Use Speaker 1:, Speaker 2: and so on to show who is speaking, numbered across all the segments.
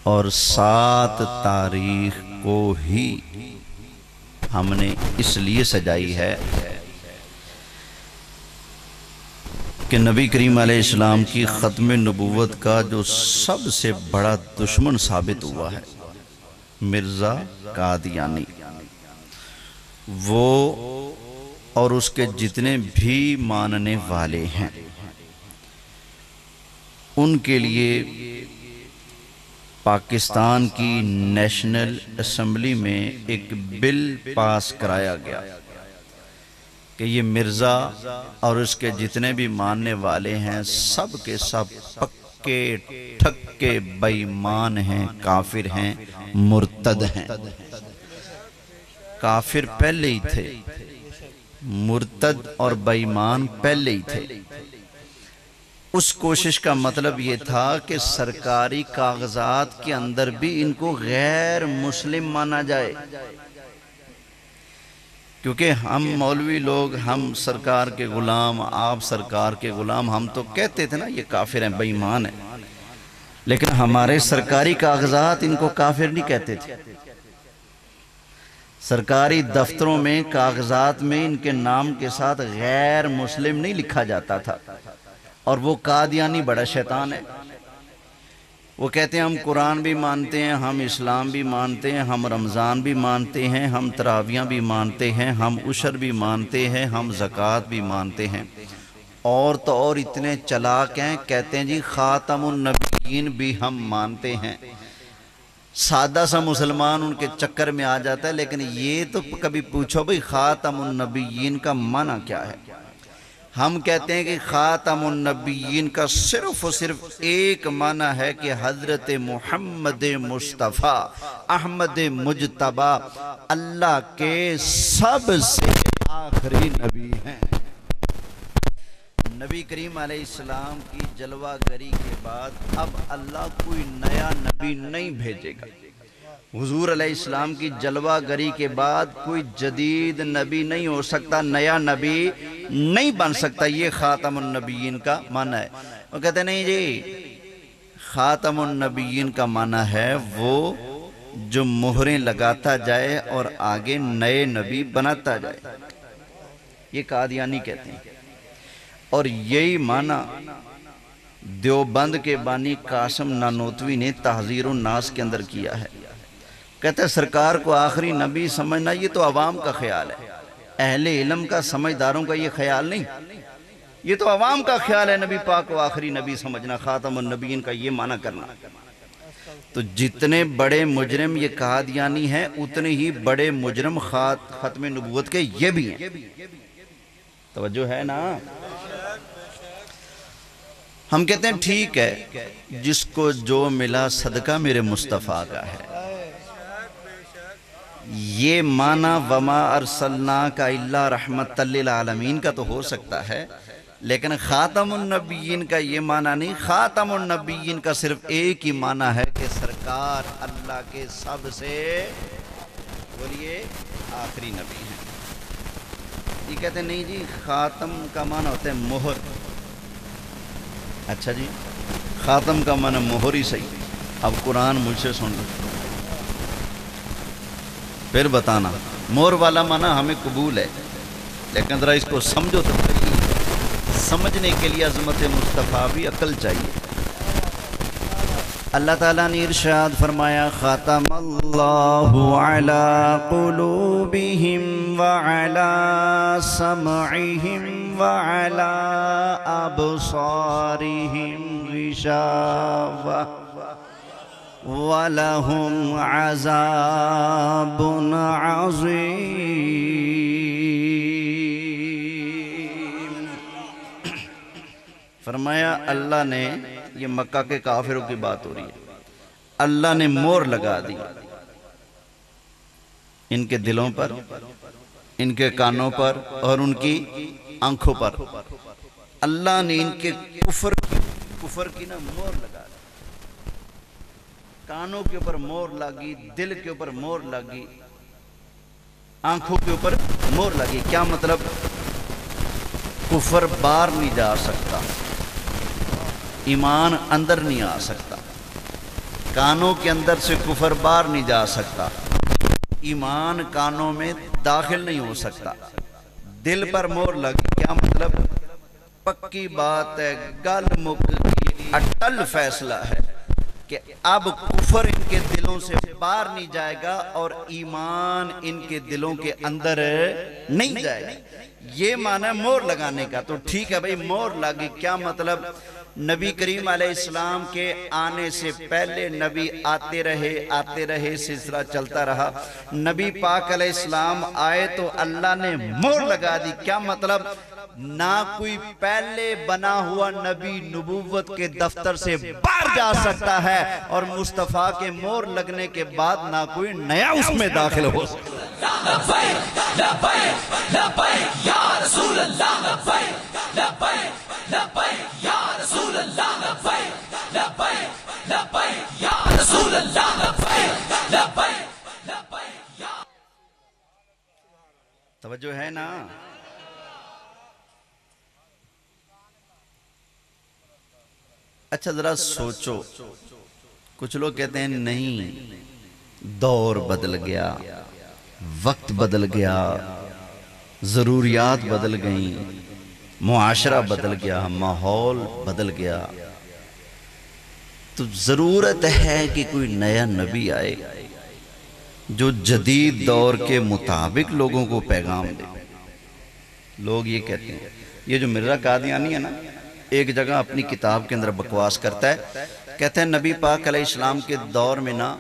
Speaker 1: اور 7 تاریخ کو ہی ہم نے اس لیے سجائی ہے کہ نبی کریم علیہ السلام کی ختم نبوت کا جو سب سے بڑا دشمن ثابت ہوا ہے مرزا قادیانی، وہ اور اس کے جتنے بھی ماننے والے ہیں، ان کے لیے پاکستان کی نیشنل اسمبلی میں ایک بل پاس کرایا گیا کہ یہ مرزا اور اس کے جتنے بھی ماننے والے ہیں سب کے سب پکے ٹھکے بے ایمان ہیں، کافر ہیں، مرتد ہیں۔ کافر پہلے ہی تھے، مرتد اور بے ایمان پہلے ہی تھے۔ اس کوشش کا مطلب یہ تھا کہ سرکاری کاغذات کے اندر بھی ان کو غیر مسلم مانا جائے، کیونکہ ہم مولوی لوگ، ہم سرکار کے غلام، آپ سرکار کے غلام، ہم تو کہتے تھے نا یہ کافر ہیں، بے ایمان ہیں، لیکن ہمارے سرکاری کاغذات ان کو کافر نہیں کہتے تھے۔ سرکاری دفتروں میں کاغذات میں ان کے نام کے ساتھ غیر مسلم نہیں لکھا جاتا تھا، اور وہ قادیانی بڑا شیطان ہے۔ وہ کہتے ہیں ہم قرآن بھی مانتے ہیں، ہم اسلام بھی مانتے ہیں، ہم رمضان بھی مانتے ہیں، ہم تراویاں بھی مانتے ہیں، ہم عشر بھی مانتے ہیں، ہم زکوٰۃ بھی مانتے ہیں، اور تو اور اتنے چلاک ہیں، کہتے ہیں جی خاتم النبیین بھی ہم مانتے ہیں۔ سادہ سا مسلمان ان کے چکر میں آ جاتا ہے، لیکن یہ تو کبھی پوچھو بھئی خاتم النبیین کا معنی کیا ہے؟ ہم کہتے ہیں کہ خاتم النبیین کا صرف و صرف ایک معنی ہے کہ حضرت محمد مصطفیٰ احمد مجتبی اللہ کے سب سے آخری نبی ہیں۔ نبی کریم علیہ السلام کی جلوہ گری کے بعد اب اللہ کوئی نیا نبی نہیں بھیجے گا۔ حضور علیہ السلام کی جلوہ گری کے بعد کوئی جدید نبی نہیں ہو سکتا، نیا نبی نہیں بن سکتا۔ یہ خاتم النبیین کا معنی ہے۔ وہ کہتے ہیں نہیں جی، خاتم النبیین کا معنی ہے وہ جو مہریں لگاتا جائے اور آگے نئے نبی بناتا جائے، یہ قادیانی کہتے ہیں۔ اور یہی معنی دیوبند کے بانی قاسم نانوتوی نے تحذیر الناس کے اندر کیا ہے۔ کہتے ہیں سرکار کو آخری نبی سمجھنا یہ تو عوام کا خیال ہے، اہل علم کا، سمجھداروں کا یہ خیال نہیں، یہ تو عوام کا خیال ہے نبی پاک کو آخری نبی سمجھنا، خاتم النبیین کا یہ معنی کرنا۔ تو جتنے بڑے مجرم یہ قادیانی ہیں اتنے ہی بڑے مجرم ختم نبوت کے یہ بھی ہیں۔ توجہ ہے نا؟ ہم کہتے ہیں ٹھیک ہے، جس کو جو ملا صدقہ میرے مصطفیٰ کا ہے۔ یہ معنی وما ارسلناک الا رحمت للعالمین کا تو ہو سکتا ہے، لیکن خاتم النبیین کا یہ معنی نہیں۔ خاتم النبیین کا صرف ایک ہی معنی ہے کہ سرکار اللہ کے سب سے بولیے آخری نبی ہیں۔ یہ کہتے ہیں نہیں جی، خاتم کا معنی ہوتا ہے مہر۔ اچھا جی، خاتم کا معنی مہر ہی صحیح۔ اب قرآن مجھ سے سن لو، پھر بتانا۔ مہر والا معنی ہمیں قبول ہے، لیکن ذرا اس کو سمجھو تو صحیح۔ سمجھنے کے لیے عظمت مصطفیٰ بھی عقل چاہیے۔ اللہ تعالیٰ نے ارشاد فرمایا ختم اللہ علی قلوبہم وعلی سمعہم وعلی ابصارہم غشاوہ وَلَهُمْ عَذَابٌ عَظِيمٌ۔ فرمایا اللہ نے، یہ مکہ کے کافروں کی بات ہو رہی ہے، اللہ نے مہر لگا دی ان کے دلوں پر، ان کے کانوں پر اور ان کی آنکھوں پر۔ اللہ نے ان کے کفر کی نا مہر لگا دی، کانوں کے اوپر مہر لگی، دل کے اوپر مہر لگی، آنکھوں کے اوپر مہر لگی۔ کیا مطلب؟ کفر باہر نہیں جا سکتا، ایمان اندر نہیں آ سکتا۔ کانوں کے اندر سے کفر باہر نہیں جا سکتا، ایمان کانوں میں داخل نہیں ہو سکتا، دل پر مور لگ، کیا مطلب؟ پکی بات ہے، گل مک گئی، اٹل فیصلہ ہے کہ اب کفر ان کے دلوں سے باہر نہیں جائے گا اور ایمان ان کے دلوں کے اندر نہیں جائے گا۔ یہ معنی ہے مور لگانے کا۔ تو ٹھیک ہے بھئی، مور لگی، کیا مطلب؟ نبی کریم علیہ السلام کے آنے سے پہلے نبی آتے رہے، سلسلہ چلتا رہا۔ نبی پاک علیہ السلام آئے تو اللہ نے مور لگا دی۔ کیا مطلب؟ نہ کوئی پہلے بنا ہوا نبی نبوت کے دفتر سے باہر جا سکتا ہے، اور مصطفیٰ کے مور لگنے کے بعد نہ کوئی نیا اس میں داخل ہو سکتا ہے۔
Speaker 2: لبیک لبیک لبیک یا رسول اللہ، لبیک لبیک لبیک یا رسول اللہ، لبیک لبیک لبیک یا رسول اللہ، لبیک لبیک لبیک یا۔
Speaker 1: توجہ ہے نا؟ اچھا ذرا سوچو، کچھ لوگ کہتے ہیں نہیں، دور بدل گیا، وقت بدل گیا، ضروریات بدل گئیں، معاشرہ بدل گیا، ماحول بدل گیا، تو ضرورت ہے کہ کوئی نیا نبی آئے جو جدید دور کے مطابق لوگوں کو پیغام دے۔ لوگ یہ کہتے ہیں، یہ جو مرزا قادیانی ہے نا، ایک جگہ اپنی کتاب کے اندر بکواس کرتا ہے، کہتے ہیں نبی پاک علیہ السلام کے دور میں نا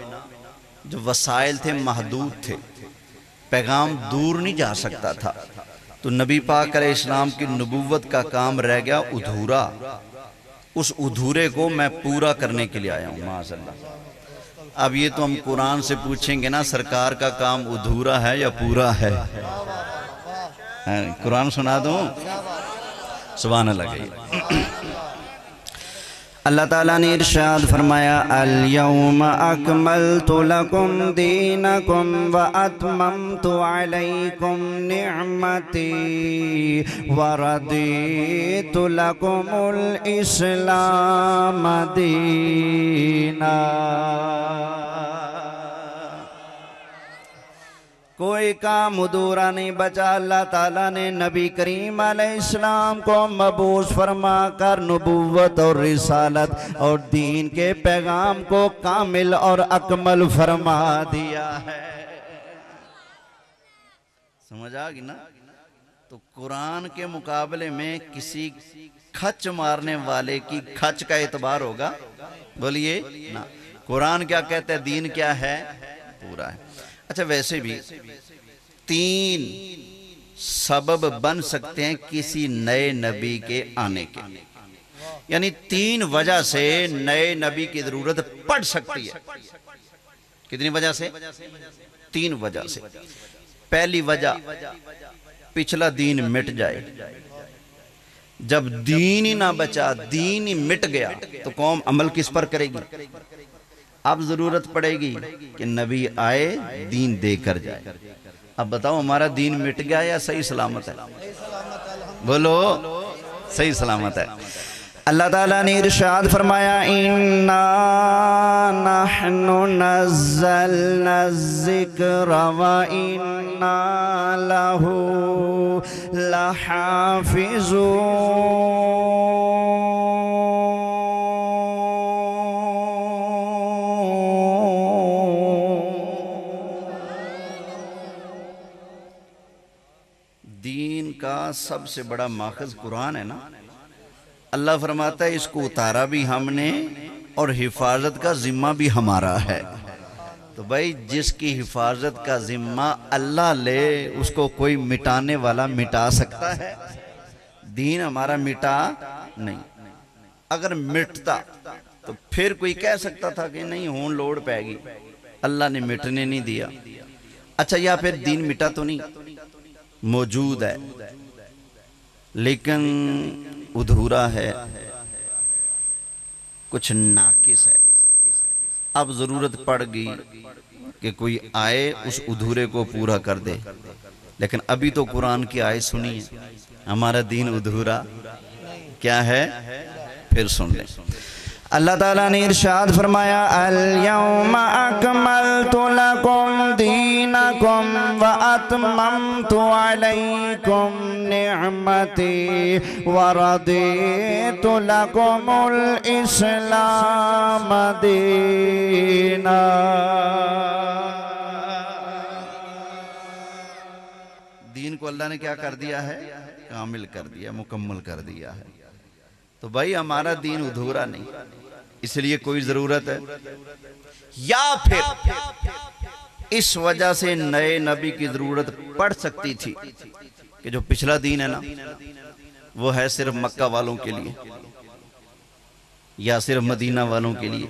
Speaker 1: جو وسائل تھے محدود تھے، پیغام دور نہیں جا سکتا تھا، تو نبی پاک علیہ السلام کی نبوت کا کام رہ گیا ادھورا، اس ادھورے کو میں پورا کرنے کے لیے آیا ہوں۔ معاذ اللہ۔ اب یہ تو ہم قرآن سے پوچھیں گے نا، سرکار کا کام ادھورا ہے یا پورا ہے؟ قرآن سنا دوں؟ سبحان اللہ کہیے۔ اللہ تعالیٰ نے ارشاد فرمایا، الَّيَوْمَ أَكْمَلْتُ لَكُمْ دِينَكُمْ وَأَتْمَمْتُ عَلَيْكُمْ نِعْمَتِي وَرَضِيتُ لَكُمُ الْإِسْلَامَ دِينًا۔ کوئی کام ادھورا نہیں بچا۔ اللہ تعالیٰ نے نبی کریم علیہ السلام کو مبعوث فرما کر نبوت اور رسالت اور دین کے پیغام کو کامل اور اکمل فرما دیا ہے۔ سمجھ آگی نا؟ تو قرآن کے مقابلے میں کسی کھچ مارنے والے کی کھچ کا اعتبار ہوگا؟ بولیے نا۔ قرآن کیا کہتا ہے؟ دین کیا ہے؟ پورا ہے۔ اچھا ویسے بھی تین سبب بن سکتے ہیں کسی نئے نبی کے آنے کے، یعنی تین وجہ سے نئے نبی کی ضرورت پڑ سکتی ہے۔ کتنی وجہ سے؟ تین وجہ سے۔ پہلی وجہ، پچھلا دین مٹ جائے۔ جب دین ہی نہ بچا، دین ہی مٹ گیا، تو قوم عمل کس پر کرے گی؟ اب ضرورت پڑے گی کہ نبی آئے، دین دے کر جائے۔ اب بتاؤ ہمارا دین مٹ گیا یا صحیح سلامت ہے؟ بولو صحیح سلامت ہے۔ اللہ تعالیٰ نے ارشاد فرمایا، اِنَّا نَحْنُ نَزَّلْنَا الذِّكْرَ وَإِنَّا لَهُ لَحَافِظُونَ۔ دین کا سب سے بڑا ماخذ قرآن ہے نا۔ اللہ فرماتا ہے اس کو اتارا بھی ہم نے اور حفاظت کا ذمہ بھی ہمارا ہے۔ تو بھائی جس کی حفاظت کا ذمہ اللہ لے، اس کو کوئی مٹانے والا مٹا سکتا ہے؟ دین ہمارا مٹا نہیں۔ اگر مٹتا تو پھر کوئی کہہ سکتا تھا کہ نہیں ہون لوڑ پائے گی، اللہ نے مٹنے نہیں دیا۔ اچھا یا پھر دین مٹا تو نہیں، موجود ہے لیکن ادھورا ہے، کچھ ناقص ہے۔ اب ضرورت پڑ گئی کہ کوئی آئے اس ادھورے کو پورا کر دے، لیکن ابھی تو قرآن کی آیت سنی ہے، ہمارا دین ادھورا کیا ہے؟ پھر سن لیں۔ اللہ تعالیٰ نے ارشاد فرمایا الیوم اکملت لکم دینکم واتممت علیکم نعمتی ورضیت لکم الاسلام دینا۔ دین کو اللہ نے کیا کر دیا ہے؟ کامل کر دیا، مکمل کر دیا ہے۔ تو بھائی ہمارا دین ادھورا نہیں، اس لیے کوئی ضرورت ہے یا پھر اس وجہ سے نئے نبی کی ضرورت پڑ سکتی تھی کہ جو پچھلا دین ہے نا وہ ہے صرف مکہ والوں کے لیے یا صرف مدینہ والوں کے لیے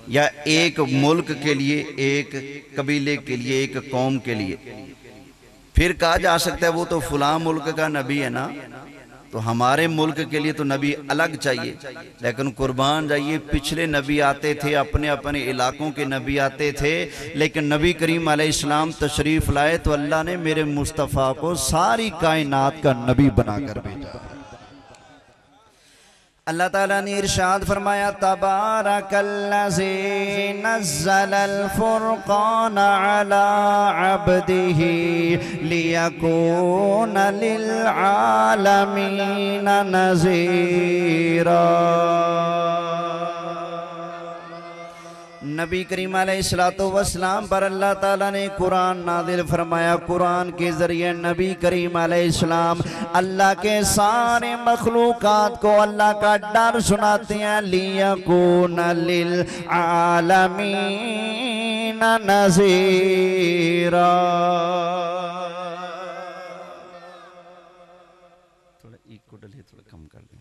Speaker 1: یا ایک ملک کے لیے، ایک قبیلے کے لیے، ایک قوم کے لیے۔ پھر کہا جا سکتا ہے وہ تو فلاں ملک کا نبی ہے نا، تو ہمارے ملک کے لیے تو نبی الگ چاہیے۔ لیکن قربان جائیے، پچھلے نبی آتے تھے، اپنے اپنے علاقوں کے نبی آتے تھے، لیکن نبی کریم علیہ السلام تشریف لائے تو اللہ نے میرے مصطفیٰ کو ساری کائنات کا نبی بنا کر بھیجا۔ اللہ تعالیٰ نے ارشاد فرمایا تبارک الذی نزل الفرقان علی عبدہ لیکون للعالمین نذیرا۔ نبی کریم علیہ السلام پر اللہ تعالیٰ نے قرآن نازل فرمایا۔ قرآن کے ذریعے نبی کریم علیہ السلام اللہ کے سارے مخلوقات کو اللہ کا ڈر سناتے ہیں۔ لیکون للعالمین نذیرا۔ تھوڑا ایک کو ڈلے، تھوڑا کم کر دیں،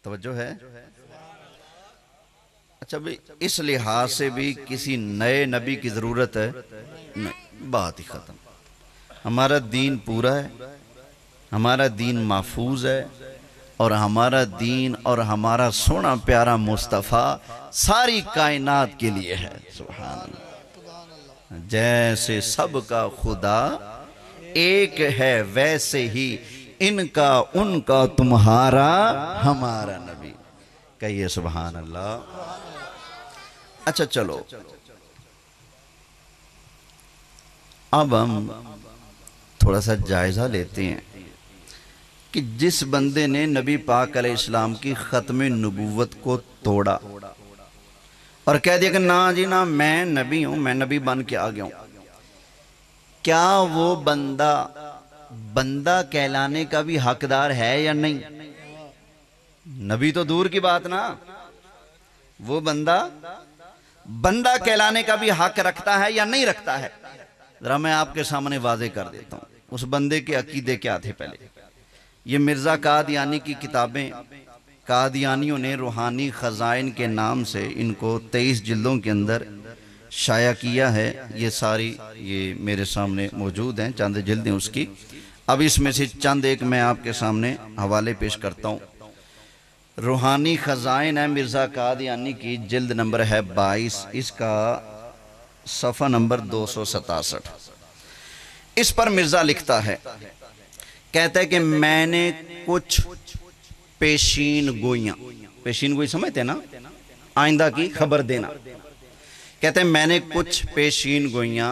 Speaker 1: توجہ ہے؟ اچھا بھی اس لحاظ سے بھی کسی نئے نبی کی ضرورت ہے نہیں، بات ہی ختم۔ ہمارا دین پورا ہے، ہمارا دین محفوظ ہے، اور ہمارا دین اور ہمارا سونا پیارا مصطفیٰ ساری کائنات کے لیے ہے۔ سبحان اللہ۔ جیسے سب کا خدا ایک ہے، ویسے ہی ان کا، ان کا، تمہارا، ہمارا نبی۔ کہیے سبحان اللہ۔ اچھا چلو اب ہم تھوڑا سا جائزہ لیتے ہیں کہ جس بندے نے نبی پاک علیہ السلام کی ختم نبوت کو توڑا اور کہہ دیا کہ نا جی نا، میں نبی ہوں، میں نبی بن کے آ گیا ہوں، کیا وہ بندہ کہلانے کا بھی حقدار ہے یا نہیں؟ نبی تو دور کی بات نا، وہ بندہ کہلانے کا بھی حق رکھتا ہے یا نہیں رکھتا ہے؟ ذرا میں آپ کے سامنے واضح کر دیتا ہوں اس بندے کے عقیدے کیا تھے۔ پہلے یہ مرزا قادیانی کی کتابیں، قادیانیوں نے روحانی خزائن کے نام سے ان کو 23 جلدوں کے اندر شائع کیا ہے۔ یہ ساری یہ میرے سامنے موجود ہیں، چند جلدیں اس کی۔ اب اس میں سے چند ایک میں آپ کے سامنے حوالے پیش کرتا ہوں۔ روحانی خزائن ہے مرزا قادیانی کی، جلد نمبر ہے 22، اس کا صفحہ نمبر 267۔ اس پر مرزا لکھتا ہے، کہتا ہے کہ میں نے کچھ پیشین گوئیاں، پیشین گوئی سمجھتے ہیں نا، آئندہ کی خبر دینا۔ کہتے ہیں میں نے کچھ پیشین گوئیاں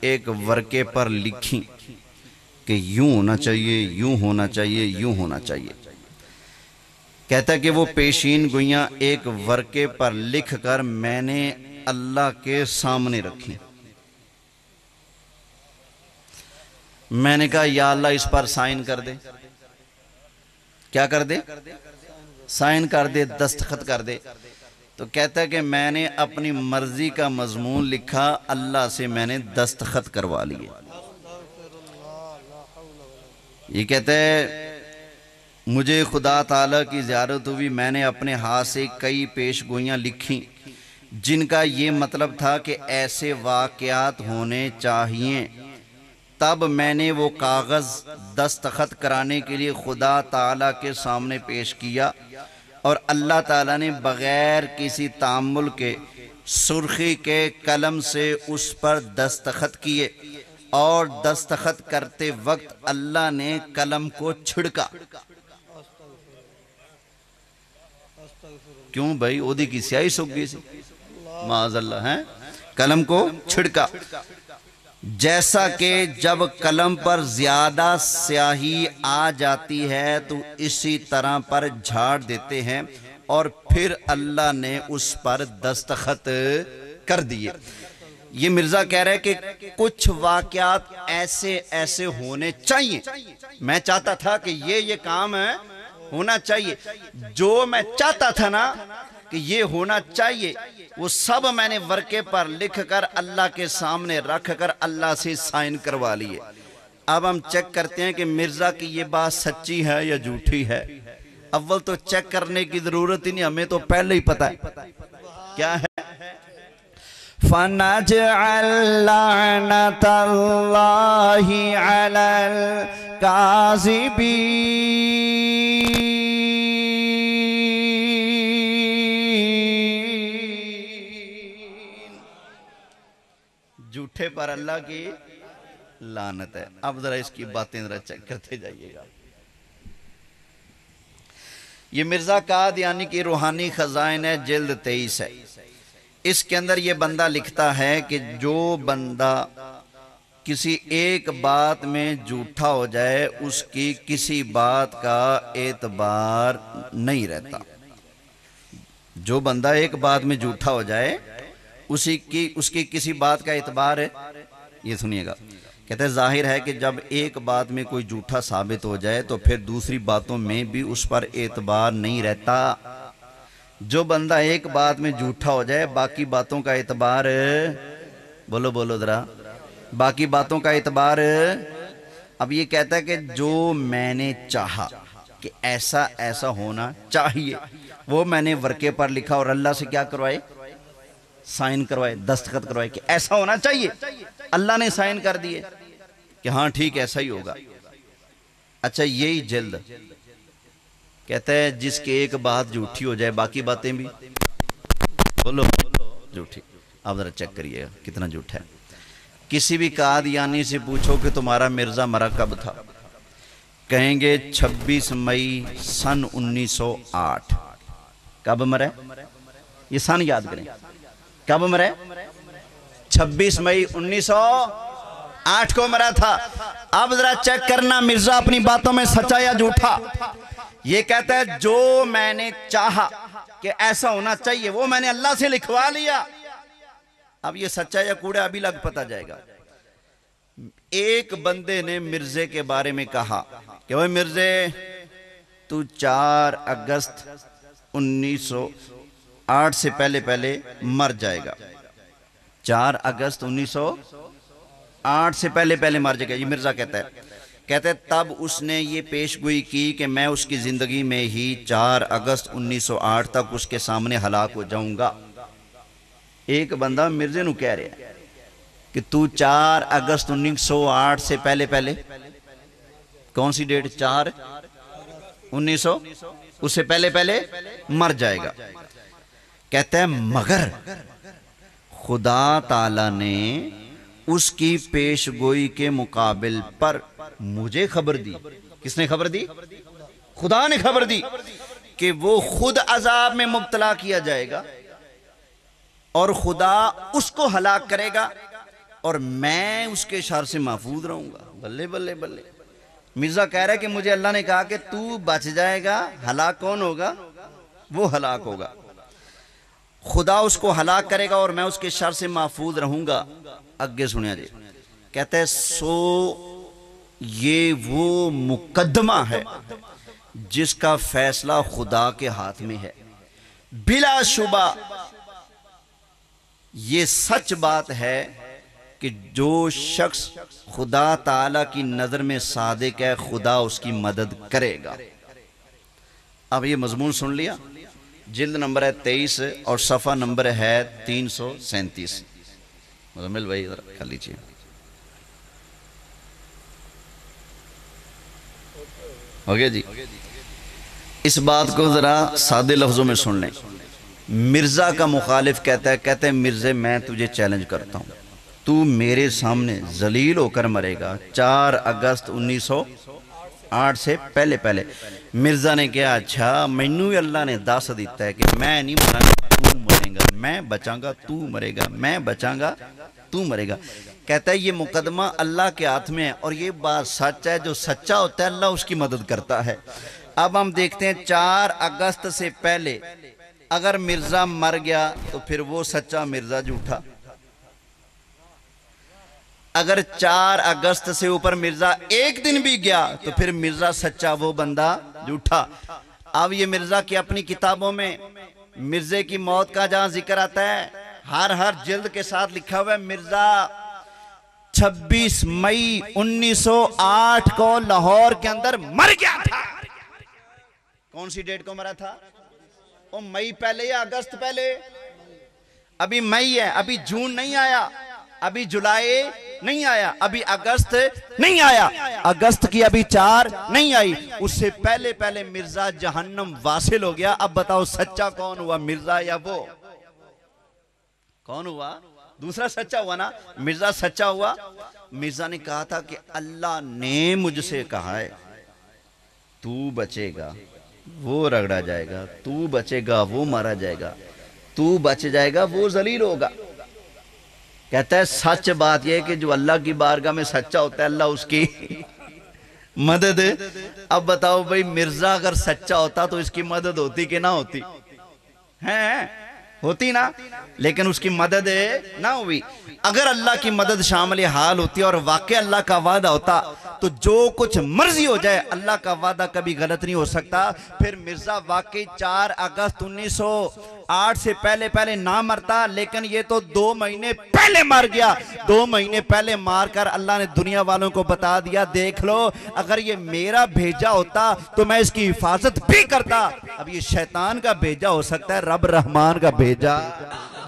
Speaker 1: ایک ورقے پر لکھی کہ یوں ہونا چاہیے، یوں ہونا چاہیے، یوں ہونا چاہیے۔ کہتا ہے کہ وہ پیشین گوئیاں ایک ورقے پر لکھ کر میں نے اللہ کے سامنے رکھی۔ میں نے کہا یا اللہ اس پر سائن کر دے۔ کیا کر دے؟ سائن کر دے، دستخط کر دے۔ تو کہتا ہے کہ میں نے اپنی مرضی کا مضمون لکھا، اللہ سے میں نے دستخط کروا لیے۔ یہ کہتا ہے مجھے خدا تعالیٰ کی زیارت ہوئی، میں نے اپنے ہاتھ سے کئی پیش گوئیاں لکھیں جن کا یہ مطلب تھا کہ ایسے واقعات ہونے چاہیے۔ تب میں نے وہ کاغذ دستخط کرانے کے لیے خدا تعالیٰ کے سامنے پیش کیا اور اللہ تعالیٰ نے بغیر کسی تعامل کے سرخی کے قلم سے اس پر دستخط کیے اور دستخط کرتے وقت اللہ نے قلم کو چھڑکا۔ کیوں بھائی اودی کی سیاہی سک گئی سی معاذ اللہ ہیں قلم کو چھڑکا جیسا کہ جب قلم پر زیادہ سیاہی آ جاتی ہے تو اسی طرح پر جھاڑ دیتے ہیں اور پھر اللہ نے اس پر دستخط کر دیے۔ یہ مرزا کہہ رہے کہ کچھ واقعات ایسے ایسے ہونے چاہیے، میں چاہتا تھا کہ یہ کام ہونا چاہیے، جو میں چاہتا تھا نا کہ یہ ہونا چاہیے وہ سب میں نے ورقے پر لکھ کر اللہ کے سامنے رکھ کر اللہ سے سائن کروا لیے۔ اب ہم چیک کرتے ہیں کہ مرزا کی یہ بات سچی ہے یا جھوٹی ہے۔ اول تو چیک کرنے کی ضرورت ہی نہیں، ہمیں تو پہلے ہی پتا ہے کیا ہے۔
Speaker 3: فَنَجْعَلْ لَعْنَةَ اللَّهِ عَلَى الْكَاذِبِينَ۔
Speaker 1: جھوٹے پر اللہ کی لعنت ہے۔ اب ذرا اس کی باتیں ذرا چیک کرتے جائیے گا۔ یہ مرزا قادیانی کی روحانی خزائن ہے، جلد 23 ہے۔ اس کے اندر یہ بندہ لکھتا ہے کہ جو بندہ کسی ایک بات میں جھوٹا ہو جائے اس کی کسی بات کا اعتبار نہیں رہتا۔ جو بندہ ایک بات میں جھوٹا ہو جائے اس کی کسی بات کا اعتبار ہے۔ یہ سنیے گا، کہتے ہیں ظاہر ہے کہ جب ایک بات میں کوئی جھوٹا ثابت ہو جائے تو پھر دوسری باتوں میں بھی اس پر اعتبار نہیں رہتا۔ جو بندہ ایک بات میں جھوٹا ہو جائے باقی باتوں کا اعتبار، بولو بولو ذرا، باقی باتوں کا اعتبار۔ اب یہ کہتا ہے کہ جو میں نے چاہا کہ ایسا ایسا ہونا چاہیے وہ میں نے ورقے پر لکھا اور اللہ سے کیا کروائے، سائن کروائے، دستخط کروائے کہ ایسا ہونا چاہیے، اللہ نے سائن کر دیے کہ ہاں ٹھیک ایسا ہی ہوگا۔ اچھا یہی جلد کہتا ہے جس کی ایک بات جھوٹی ہو جائے باقی باتیں بھی بولو جھوٹی۔ آپ ذرا چیک کریے کتنا جھوٹ ہے۔ کسی بھی قادیانی سے پوچھو کہ تمہارا مرزا مرا کب تھا، کہیں گے 26 مئی سن 1908۔ کب مرے؟ یہ سن یاد کریں، کب مرے؟ 26 مئی 1908 کو مرا تھا۔ اب ذرا چیک کرنا مرزا اپنی باتوں میں سچا یا جھوٹا۔ یہ کہتا ہے جو میں نے چاہا کہ ایسا ہونا چاہیے وہ میں نے اللہ سے لکھوا لیا۔ اب یہ سچا یا کوڑا ابھی لگ پتا جائے گا۔ ایک بندے نے مرزے کے بارے میں کہا کہ وہ مرزے تو 4 اگست 1908 سے پہلے مر جائے گا۔ 4 اگست 1908 سے پہلے مر جائے گا، یہ مرزا کہتا ہے تب اس نے یہ پیش گوئی کی کہ میں اس کی زندگی میں ہی 4 اگست 1908 تک اس کے سامنے ہلاک ہو جاؤں گا۔ ایک بندہ مرزے نو کہہ رہا ہے کہ تو 4 اگست 1908 سے پہلے کون سی ڈیٹ؟ 4 1900 اس سے پہلے مر جائے گا۔ کہتا ہے مگر خدا تعالی نے اس کی پیش گوئی کے مقابل پر مجھے خبر دی۔ کس نے خبر دی؟ خدا نے خبر دی کہ وہ خود عذاب میں مبتلا کیا جائے گا اور خدا اس کو ہلاک کرے گا اور میں اس کے شر سے محفوظ رہوں گا۔ بلے بلے بلے، مرزا کہہ رہا ہے کہ مجھے اللہ نے کہا کہ تو بچ جائے گا، ہلاک کون ہوگا؟ وہ ہلاک ہوگا، خدا اس کو ہلاک کرے گا اور میں اس کے شر سے محفوظ رہوں گا۔ آگے سنیا جی، کہتا ہے سو یہ وہ مقدمہ ہے جس کا فیصلہ خدا کے ہاتھ میں ہے۔ بلا شبہ یہ سچ بات ہے کہ جو شخص خدا تعالیٰ کی نظر میں صادق ہے خدا اس کی مدد کرے گا۔ اب یہ مضمون سن لیا، جلد نمبر ہے 23 اور صفحہ نمبر ہے 337۔ مزمل بھائی ذرا کر لیجیے۔ ہو گیا جی؟ اس بات کو ذرا سادے لفظوں میں سن لیں۔ مرزا کا مخالف کہتا ہے مرزے میں تجھے چیلنج کرتا ہوں، تو میرے سامنے ذلیل ہو کر مرے گا 4 اگست 1908 سے پہلے۔ مرزا نے کہا اچھا مینوں بھی اللہ نے دس دیتا ہے کہ میں نہیں مرا گا تو مرے گا، میں بچاں گا تو مرے گا، میں بچاں گا تو مرے گا۔ کہتا ہے یہ مقدمہ اللہ کے ہاتھ میں ہے، اور یہ بات سچ ہے، جو سچا ہوتا ہے اللہ اس کی مدد کرتا ہے۔ اب ہم دیکھتے ہیں 4 اگست سے پہلے اگر مرزا مر گیا تو پھر وہ سچا مرزا جھوٹا، اگر 4 اگست سے اوپر مرزا ایک دن بھی گیا تو پھر مرزا سچا، وہ بندہ جھوٹا۔ اب یہ مرزا کی اپنی کتابوں میں مرزے کی موت کا جہاں ذکر آتا ہے ہر جلد کے ساتھ لکھا ہوا ہے مرزا 26 مئی 1908 کو لاہور کے اندر مر گیا تھا۔ کون سی ڈیٹ کو مرا تھا؟ وہ مئی پہلے یا اگست پہلے؟ ابھی مئی ہے، ابھی جون نہیں آیا، ابھی جولائی نہیں آیا، ابھی اگست نہیں آیا، اگست کی ابھی 4 نہیں آئی، اس سے پہلے پہلے مرزا جہنم واصل ہو گیا۔ اب بتاؤ سچا کون ہوا، مرزا یا وہ؟ کون ہوا؟ دوسرا سچا ہوا نا، مرزا سچا ہوا۔ مرزا نے کہا تھا کہ اللہ نے مجھ سے کہا ہے تو بچے گا وہ رگڑا جائے گا، تو بچے گا وہ مارا جائے گا، تو بچ جائے گا وہ ذلیل ہوگا۔ کہتا ہے سچ بات یہ ہے کہ جو اللہ کی بارگاہ میں سچا ہوتا ہے اللہ اس کی مدد۔ اب بتاؤ بھئی مرزا اگر سچا ہوتا تو اس کی مدد ہوتی کہ نہ ہوتی؟ ہیں ہوتی نا، لیکن اس کی مدد نہ ہوئی۔ اگر اللہ کی مدد شامل حال ہوتی اور واقع اللہ کا وعدہ ہوتا تو جو کچھ مرضی ہو جائے اللہ کا وعدہ کبھی غلط نہیں ہو سکتا۔ پھر مرزا واقعی 4 اگست 1908 سے پہلے نہ مرتا، لیکن یہ تو 2 مہینے پہلے مر گیا۔ 2 مہینے پہلے مار کر اللہ نے دنیا والوں کو بتا دیا دیکھ لو اگر یہ میرا بھیجا ہوتا تو میں اس کی حفاظت بھی کرتا۔ اب یہ شیطان کا بھیجا ہو سکتا ہے، رب رحمان کا بھیجا۔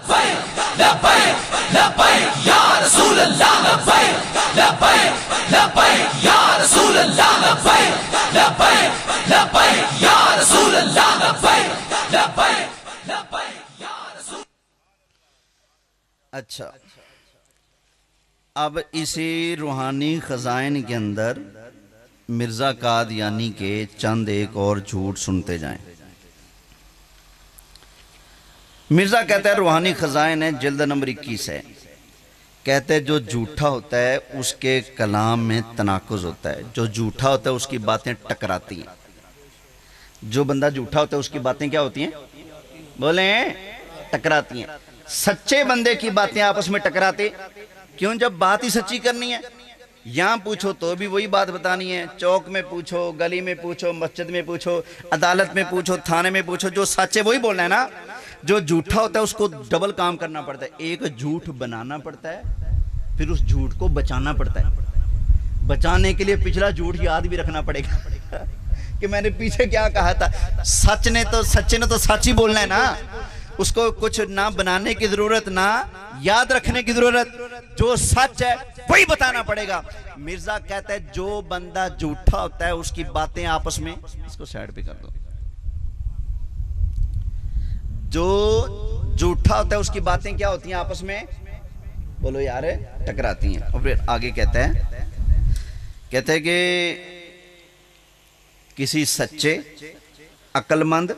Speaker 2: لبیک لبیک لبیک یا رسول اللہ، لبیک لبیک لبیک یا رسول اللہ، لبیک لبیک لبیک یا رسول اللہ، لبیک لبیک لبیک یا رسول۔
Speaker 1: اچھا اب اسی روحانی خزائن کے اندر مرزا قادیانی کے چند ایک اور جھوٹ سنتے جائیں۔ مرزا کہتا ہے روحانی خزائن ہے، جلد نمبر 21 ہے، کہتے ہیں جو جھوٹا ہوتا ہے اس کے کلام میں تناقض ہوتا ہے، جو جھوٹا ہوتا ہے اس کی باتیں ٹکراتی ہیں۔ جو بندہ جھوٹا ہوتا ہے اس کی باتیں کیا ہوتی ہیں؟ بولیں ٹکراتی ہیں۔ سچے بندے کی باتیں آپس میں ٹکراتے کیوں؟ جب بات ہی سچی کرنی ہے، یہاں پوچھو تو بھی وہی بات بتانی ہے، چوک میں پوچھو، گلی میں پوچھو، مسجد میں پوچھو، عدالت میں پوچھو، تھانے میں پوچھو، جو سچے وہی بولنا ہے نا۔ جو جھوٹا ہوتا ہے اس کو ڈبل کام کرنا پڑتا ہے، ایک جھوٹ بنانا پڑتا ہے، پھر اس جھوٹ کو بچانا پڑتا ہے۔ بچانے کے لیے پچھلا جھوٹ یاد بھی رکھنا پڑے گا کہ میں نے پیچھے کیا کہا تھا۔ سچے نے تو سچ ہی بولنا ہے نا، اس کو کچھ نہ بنانے کی ضرورت نہ یاد رکھنے کی ضرورت، جو سچ ہے وہی بتانا پڑے گا۔ مرزا کہتا ہے جو بندہ جھوٹا ہوتا ہے اس کی باتیں آپس میں، اس کو سائیڈ پہ کر دو، جو جھوٹا ہوتا ہے اس کی باتیں کیا ہوتی ہیں آپس میں؟ بولو یار ٹکراتی ہیں۔ اور پھر آگے کہتا ہے کہ کسی سچے، عقل مند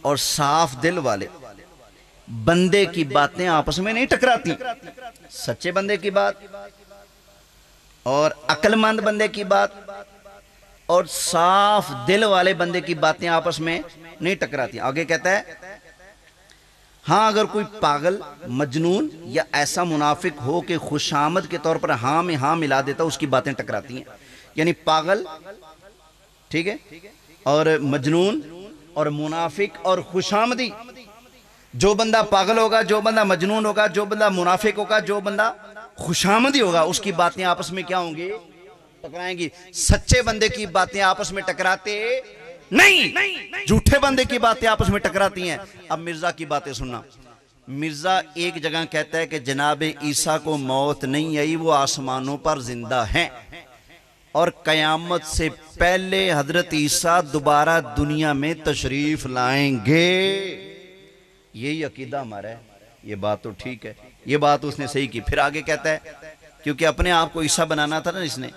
Speaker 1: اور صاف دل والے بندے کی باتیں آپس میں نہیں ٹکراتی۔ سچے بندے کی بات اور عقل مند بندے کی بات اور صاف دل والے بندے کی باتیں آپس میں نہیں ٹکراتی۔ آگے کہتا ہے ہاں اگر کوئی پاگل، مجنون یا ایسا منافق ہو کہ خوش آمد کے طور پر ہاں میں ہاں ملا دیتا اس کی باتیں ٹکراتی ہیں۔ یعنی پاگل، ٹھیک ہے، اور مجنون اور منافق اور خوش آمدی، جو بندہ پاگل ہوگا، جو بندہ مجنون ہوگا، جو بندہ منافق ہوگا، جو بندہ خوش آمدی ہوگا، اس کی باتیں آپس میں کیا ہوں گی؟ ٹکرائیں گی۔ سچے بندے کی باتیں آپس میں ٹکراتے نہیں، جھوٹے بندے کی باتیں آپس میں ٹکراتی ہیں۔ اب مرزا کی باتیں سننا۔ مرزا ایک جگہ کہتا ہے کہ جناب عیسیٰ کو موت نہیں آئی، وہ آسمانوں پر زندہ ہیں اور قیامت سے پہلے حضرت عیسیٰ دوبارہ دنیا میں تشریف لائیں گے۔ یہی عقیدہ ہمارا ہے، یہ بات تو ٹھیک ہے، یہ بات اس نے صحیح کی۔ پھر آگے کہتا ہے کیونکہ اپنے آپ کو عیسیٰ بنانا تھا نا اس نے،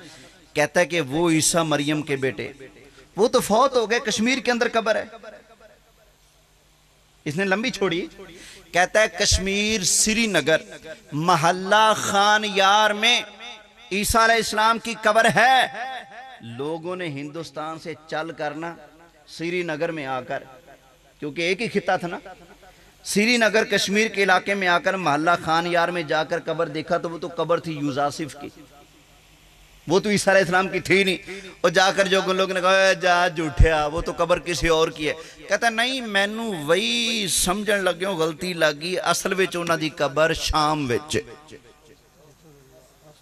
Speaker 1: کہتا ہے کہ وہ عیسیٰ مریم کے بیٹے وہ تو فوت ہو گئے، کشمیر کے اندر قبر ہے. اس نے لمبی چھوڑی. کہتا ہے کشمیر سری نگر محلہ خان یار میں عیسیٰ علیہ السلام کی قبر ہے. لوگوں نے ہندوستان سے چل کرنا سری نگر میں آ کر، کیونکہ ایک ہی خطہ تھا نا، سری نگر کشمیر کے علاقے میں آ کر محلہ خان یار میں جا کر قبر دیکھا تو وہ تو قبر تھی یوزاسف کی، وہ تو عیسیٰ علیہ السلام کی تھی نہیں. اور جا کر جو لوگ نے کہا جا جھوٹیا وہ تو قبر کسی اور کی ہے. کہتا نہیں مینوں وہی سمجھن لگیوں غلطی لگی، اصل وچ انہاں دی قبر شام وچ.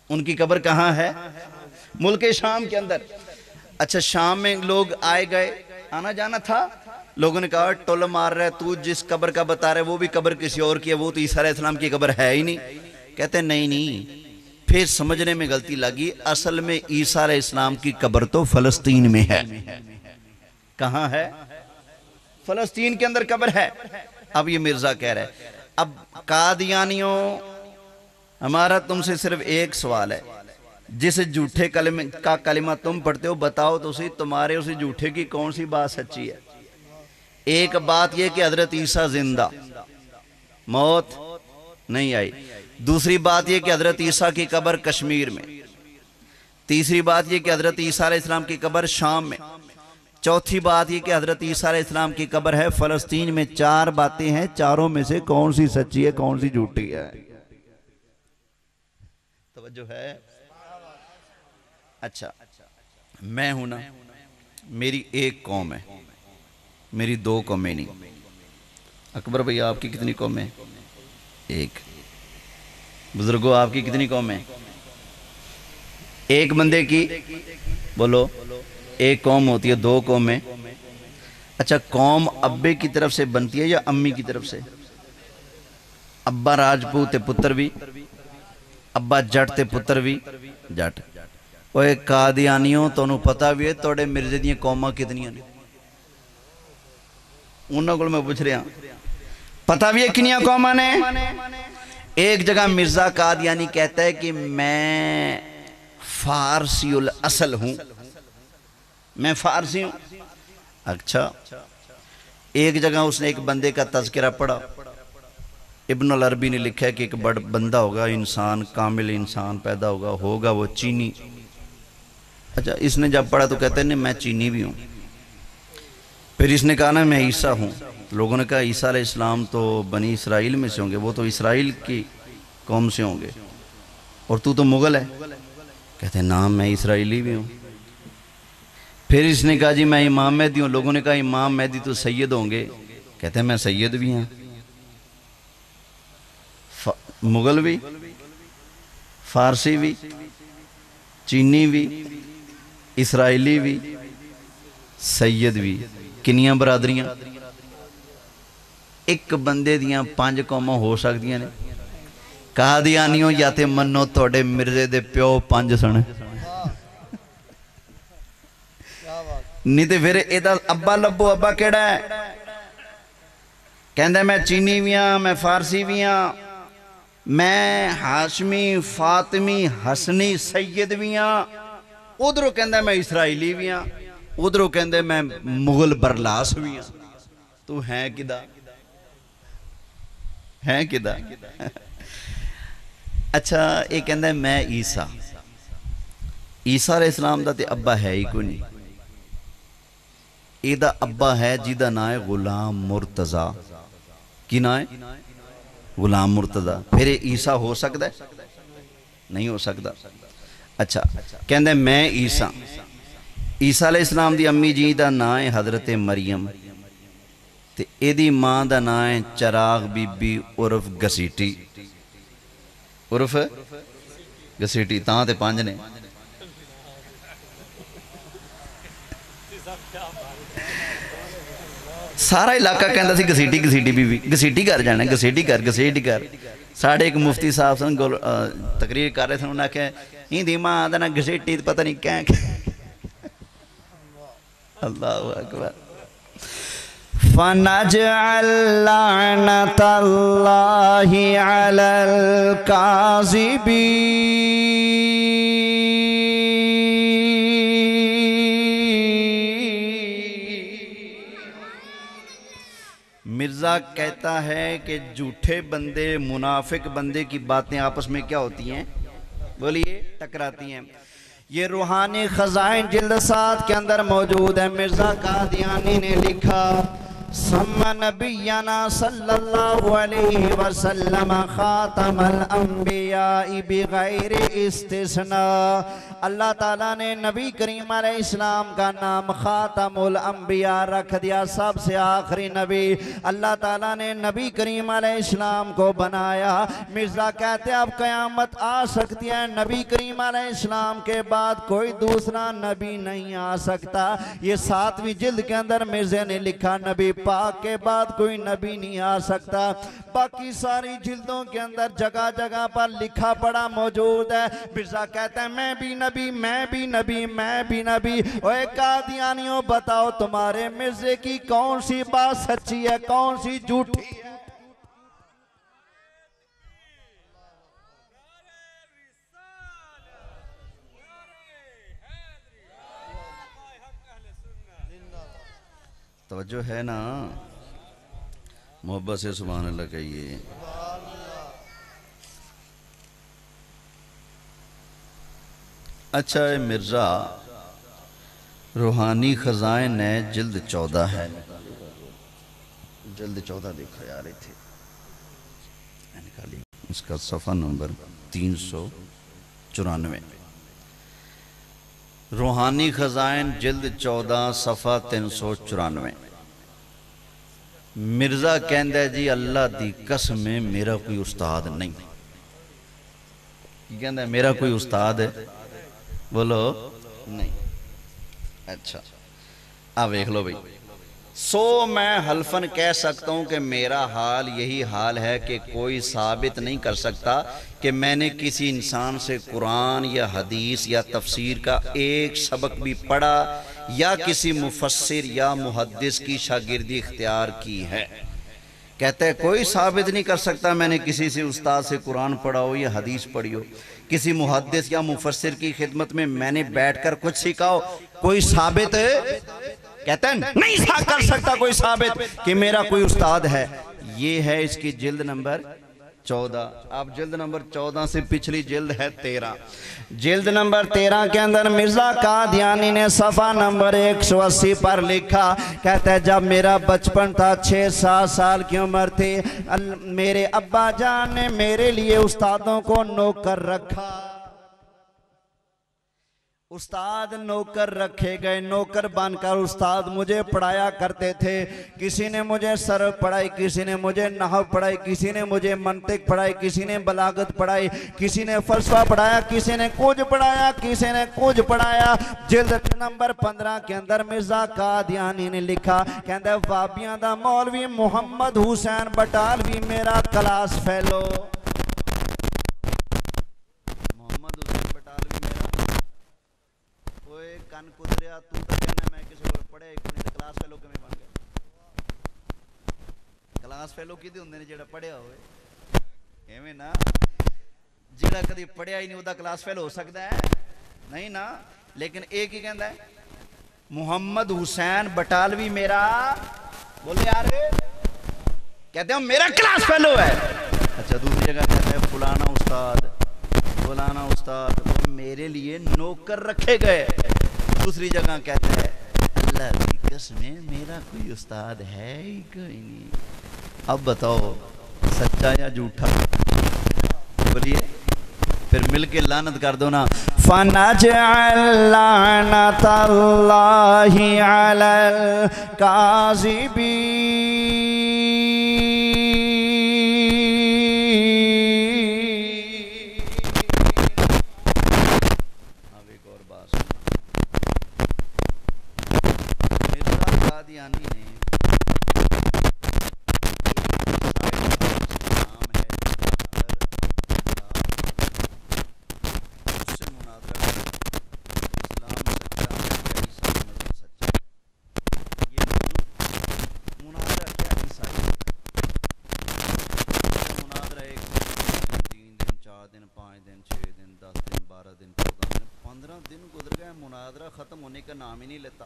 Speaker 1: ان کی قبر کہاں ہے؟ ملک شام کے اندر. اچھا شام میں لوگ آئے گئے، آنا جانا تھا. لوگوں نے کہا ٹول مار رہا ہے تو، جس قبر کا بتا رہے وہ بھی قبر کسی اور کی ہے، وہ تو عیسیٰ علیہ السلام کی قبر ہے ہی نہیں. کہتے نہیں پھر سمجھنے میں غلطی لگی، اصل میں عیسیٰ علیہ السلام کی قبر تو فلسطین میں ہے. کہاں ہے؟ فلسطین کے اندر قبر ہے. اب یہ مرزا کہہ رہا ہے اب قادیانیوں ہمارا تم سے صرف ایک سوال ہے، جس جھوٹے کلمے کا کلمہ تم پڑھتے ہو بتاؤ تو صحیح تمہارے اسے جھوٹے کی کون سی بات سچی ہے؟ ایک بات یہ کہ حضرت عیسیٰ زندہ، موت نہیں آئی. دوسری بات یہ کہ حضرت عیسیٰ کی قبر کشمیر میں. تیسری بات یہ کہ حضرت عیسیٰ علیہ السلام کی قبر شام میں. چوتھی بات یہ کہ حضرت عیسیٰ علیہ السلام کی قبر ہے فلسطین میں. 4 باتیں ہیں، چاروں میں سے کون سی سچی ہے کون سی جھوٹی ہے؟ توجہ ہے؟ اچھا میں ہوں نا، میری ایک قوم ہے، میری 2 قومیں نہیں. اکبر بھئی آپ کی کتنی قومیں؟ ایک. بزرگوں آپ کی کتنی قومیں؟ ایک بندے کی بولو ایک قوم ہوتی ہے، 2 قومیں. اچھا قوم ابے کی طرف سے بنتی ہے یا امی کی طرف سے؟ ابا راجپوت پتر بھی، ابا جٹ تے پتر بھی جٹ. وہ ایک قادیانیوں تو انہوں پتا بھی ہے توڑے مرزے دیاں قوماں کتنی ہیں؟ انہوں کو میں پوچھ رہا ہوں پتا بھی ہے کنیاں قوماں نے؟ ایک جگہ مرزا قادیانی کہتا ہے کہ میں فارسی الاصل ہوں، میں فارسی ہوں. اچھا ایک جگہ اس نے ایک بندے کا تذکرہ پڑھا، ابن العربی نے لکھا ہے کہ ایک بڑا بندہ ہوگا، انسان کامل انسان پیدا ہوگا وہ چینی. اچھا اس نے جب پڑھا تو کہتے ہیں میں چینی بھی ہوں. پھر اس نے کہا نا میں عیسیٰ ہوں. لوگوں نے کہا عیسیٰ علیہ السلام تو بنی اسرائیل میں سے ہوں گے، وہ تو اسرائیل کی قوم سے ہوں گے، اور تو مغل ہے. کہتے ہیں نام میں اسرائیلی بھی ہوں. پھر اس نے کہا جی میں امام مہدی ہوں. لوگوں نے کہا امام مہدی تو سید ہوں گے. کہتے ہیں میں سید بھی ہوں، مغل بھی، فارسی بھی، چینی بھی، اسرائیلی بھی، سید بھی. کنیاں برادریاں؟ ایک بندے دیاں 5 قوماں ہو سکتی ہیں. قادیانیوں یا تے منو توڑے مرزے دے پیو 5 سن، نہیں تے پھر ایدہ ابا لبو. ابا کیڑا ہے؟ کہندہ میں چینی بھی ہاں، میں فارسی بھی ہاں، میں ہاشمی فاطمی حسنی سید بھی ہاں. ادھروں کہندہ میں اسرائیلی بھی ہاں، ادھروں کہندہ میں مغل برلاس بھی ہاں. تو ہیں کدہ؟ ہیں کدہ؟ اچھا ایک کہندہ ہے میں عیسیٰ. عیسیٰ علیہ السلام دا تے ابا ہے ہی کوئی نہیں. ایدہ ابا ہے جیدہ نائے غلام مرتضی. کی نائے؟ غلام مرتضی. پھر عیسیٰ ہو سکتا ہے؟ نہیں ہو سکتا. اچھا کہندہ ہے میں عیسیٰ. عیسیٰ علیہ السلام دی امی جی دا نائے حضرت مریم تے ایدی ماں دا نائے چراغ بی بی عرف گسیٹی. عرف گسیٹی تاں تے 5 نے. سارا علاقہ کہندہ سی گسیٹی گسیٹی بی بی. گسیٹی کر جانا، گسیٹی کر گسیٹی کر. ساڑھے ایک مفتی صاحب سن تقریر کر رہے تھے، انہوں نے کہا ہی دی ماں دا نا گسیٹی پتہ نہیں کہیں کہ. اللہ اکبر.
Speaker 3: فنجعل لعنت اللہ علی الکاذبین
Speaker 1: مرزا کہتا ہے کہ جھوٹے بندے منافق بندے کی باتیں آپس میں کیا ہوتی ہیں؟ بولیے، ٹکراتی ہیں۔ یہ روحانی خزائن جلد 7 کے اندر موجود ہے۔ مرزا قادیانی نے لکھا سمّ نبینا صلی اللہ علیہ وسلم خاتم الانبیاء بغیر استثناء۔ اللہ تعالیٰ نے نبی کریم علیہ السلام کا نام خاتم الانبیاء رکھ دیا، سب سے آخری نبی۔ اللہ تعالیٰ نے نبی کریم علیہ السلام کو بنایا۔ مرزا کہتے ہیں اب قیامت آ سکتی ہے، نبی کریم علیہ السلام کے بعد کوئی دوسرا نبی نہیں آ سکتا۔ یہ 7ویں جلد کے اندر مرزا نے لکھا نبی پاک کے بعد کوئی نبی نہیں آ سکتا۔ باقی ساری جلدوں کے اندر جگہ جگہ پر لکھا پڑا موجود ہے۔ مرزا کہتا ہے میں بھی نبی، میں بھی نبی، میں بھی نبی۔ اوے قادیانیوں بتاؤ تمہارے مرزے کی کون سی بات سچی ہے، کون سی جھوٹی ہے؟ توجہ ہے نا؟ محبت سے سبحان اللہ کہیے۔ اچھا مرزا روحانی خزائن ہے، جلد 14 ہے، جلد 14 دیکھا یار تھے نکالی، اس کا صفحہ نمبر 394۔ روحانی خزائن جلد 14 صفحہ 394۔ مرزا کہندہ ہے جی اللہ دی قسم ہے میرا کوئی استاد نہیں۔ کہندہ ہے میرا کوئی استاد ہے، بولو نہیں۔ اچھا اب دیکھ لو بھئی، سو میں حلفاً کہہ سکتا ہوں کہ میرا حال یہی حال ہے کہ کوئی ثابت نہیں کر سکتا کہ میں نے کسی انسان سے قرآن یا حدیث یا تفسیر کا ایک سبق بھی پڑھا یا کسی مفسر یا محدث کی شاگردی اختیار کی ہے۔ کہتا ہے کوئی ثابت نہیں کر سکتا میں نے کسی سے استاد سے قرآن پڑھا ہو یا حدیث پڑھی ہو، کسی محدث یا مفسر کی خدمت میں نے بیٹھ کر کچھ سیکھا ہو، کوئی ثابت کہتا ہے نہیں کر سکتا کوئی ثابت کہ میرا کوئی استاد ہے۔ یہ ہے اس کی جلد نمبر 14۔ اب جلد نمبر 14 سے پچھلی جلد ہے 13۔ جلد نمبر 13 کے اندر مرزا قادیانی نے صفحہ نمبر 180 پر لکھا، کہتا ہے جب میرا بچپن تھا 6-7 سال کی عمر تھی، میرے ابا جان نے میرے لیے استادوں کو نوکر رکھا۔ استاد نوکر رکھے گئے، نوکر بن کر استاد مجھے پڑھایا کرتے تھے۔ کسی نے مجھے صرف پڑھائی، کسی نے مجھے نحو پڑھائی، کسی نے مجھے منطق پڑھائی، کسی نے بلاغت پڑھائی، کسی نے فلسفہ پڑھایا، کسی نے کچھ پڑھایا، کسی نے کچھ پڑھایا۔ جلد نمبر 15 کے اندر مرزا قادیانی نے لکھا، کہندہ ہے وابیاں دا مولوی محمد حسین بٹالوی میرا کلاس فیلو۔ کن کدریا تو کہنا میں کسی کو پڑھے ایک کلاس فیلو کے میں بن گیا۔ کلاس فیلو کی دی ہوندے نے جیڑا پڑھیا ہوئے، ایویں نا جیڑا کدی پڑھیا ہی نہیں ہوتا کلاس فیلو ہو سکتا ہے نہیں نا۔ لیکن ایک ہی کہندا ہے محمد حسین بٹالوی میرا، بولے یار کہتے ہیں میرا کلاس فیلو ہے۔ اچھا دوسری جگہ کہتا ہے فلانا استاد وہ میرے لیے نوکر رکھے گئے۔ دوسری جگہ کہتا ہے اللہ کی قسم میرا کوئی استاد ہے ہی کوئی نہیں۔ اب بتاؤ سچا یا جھوٹا؟ بولیے پھر مل کے لعنت کر دو نا۔ فَنَجْعَلْ لَعْنَةَ اللَّهِ عَلَى الْكَاذِبِينَ۔ مناظرہ ختم ہونے کا نام ہی نہیں لیتا،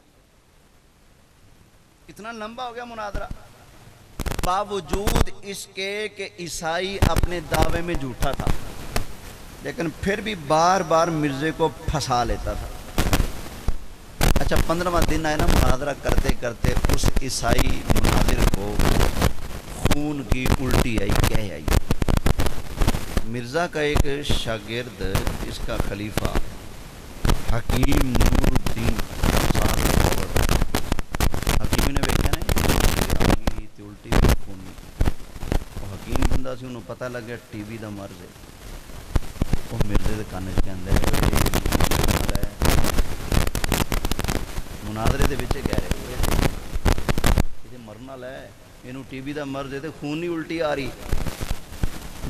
Speaker 1: اتنا لمبا ہو گیا مناظرہ۔ باوجود اس کے کہ عیسائی اپنے دعوے میں جھوٹا تھا، لیکن پھر بھی بار بار مرزے کو پھنسا لیتا تھا۔ اچھا 15واں دن آئے نا، مناظرہ کرتے کرتے اس عیسائی مناظر کو خون کی الٹی آئی، کہہ آئی۔ مرزا کا ایک شاگرد، اس کا خلیفہ حکیم نور الدین حکیم نے ویکھیا نے تے الٹی بھی خون نہیں، وہ حکیم بندہ سی، انہوں پتہ لگ گیا ٹی وی دا مرض ہے۔ وہ مرزے دے کان وچ کہندا ہے مناظرے دے وچ کہہ رہے یہ مرن والا ہے، اینوں ٹی وی دا مرض ہے تے خون نہیں الٹی آ رہی۔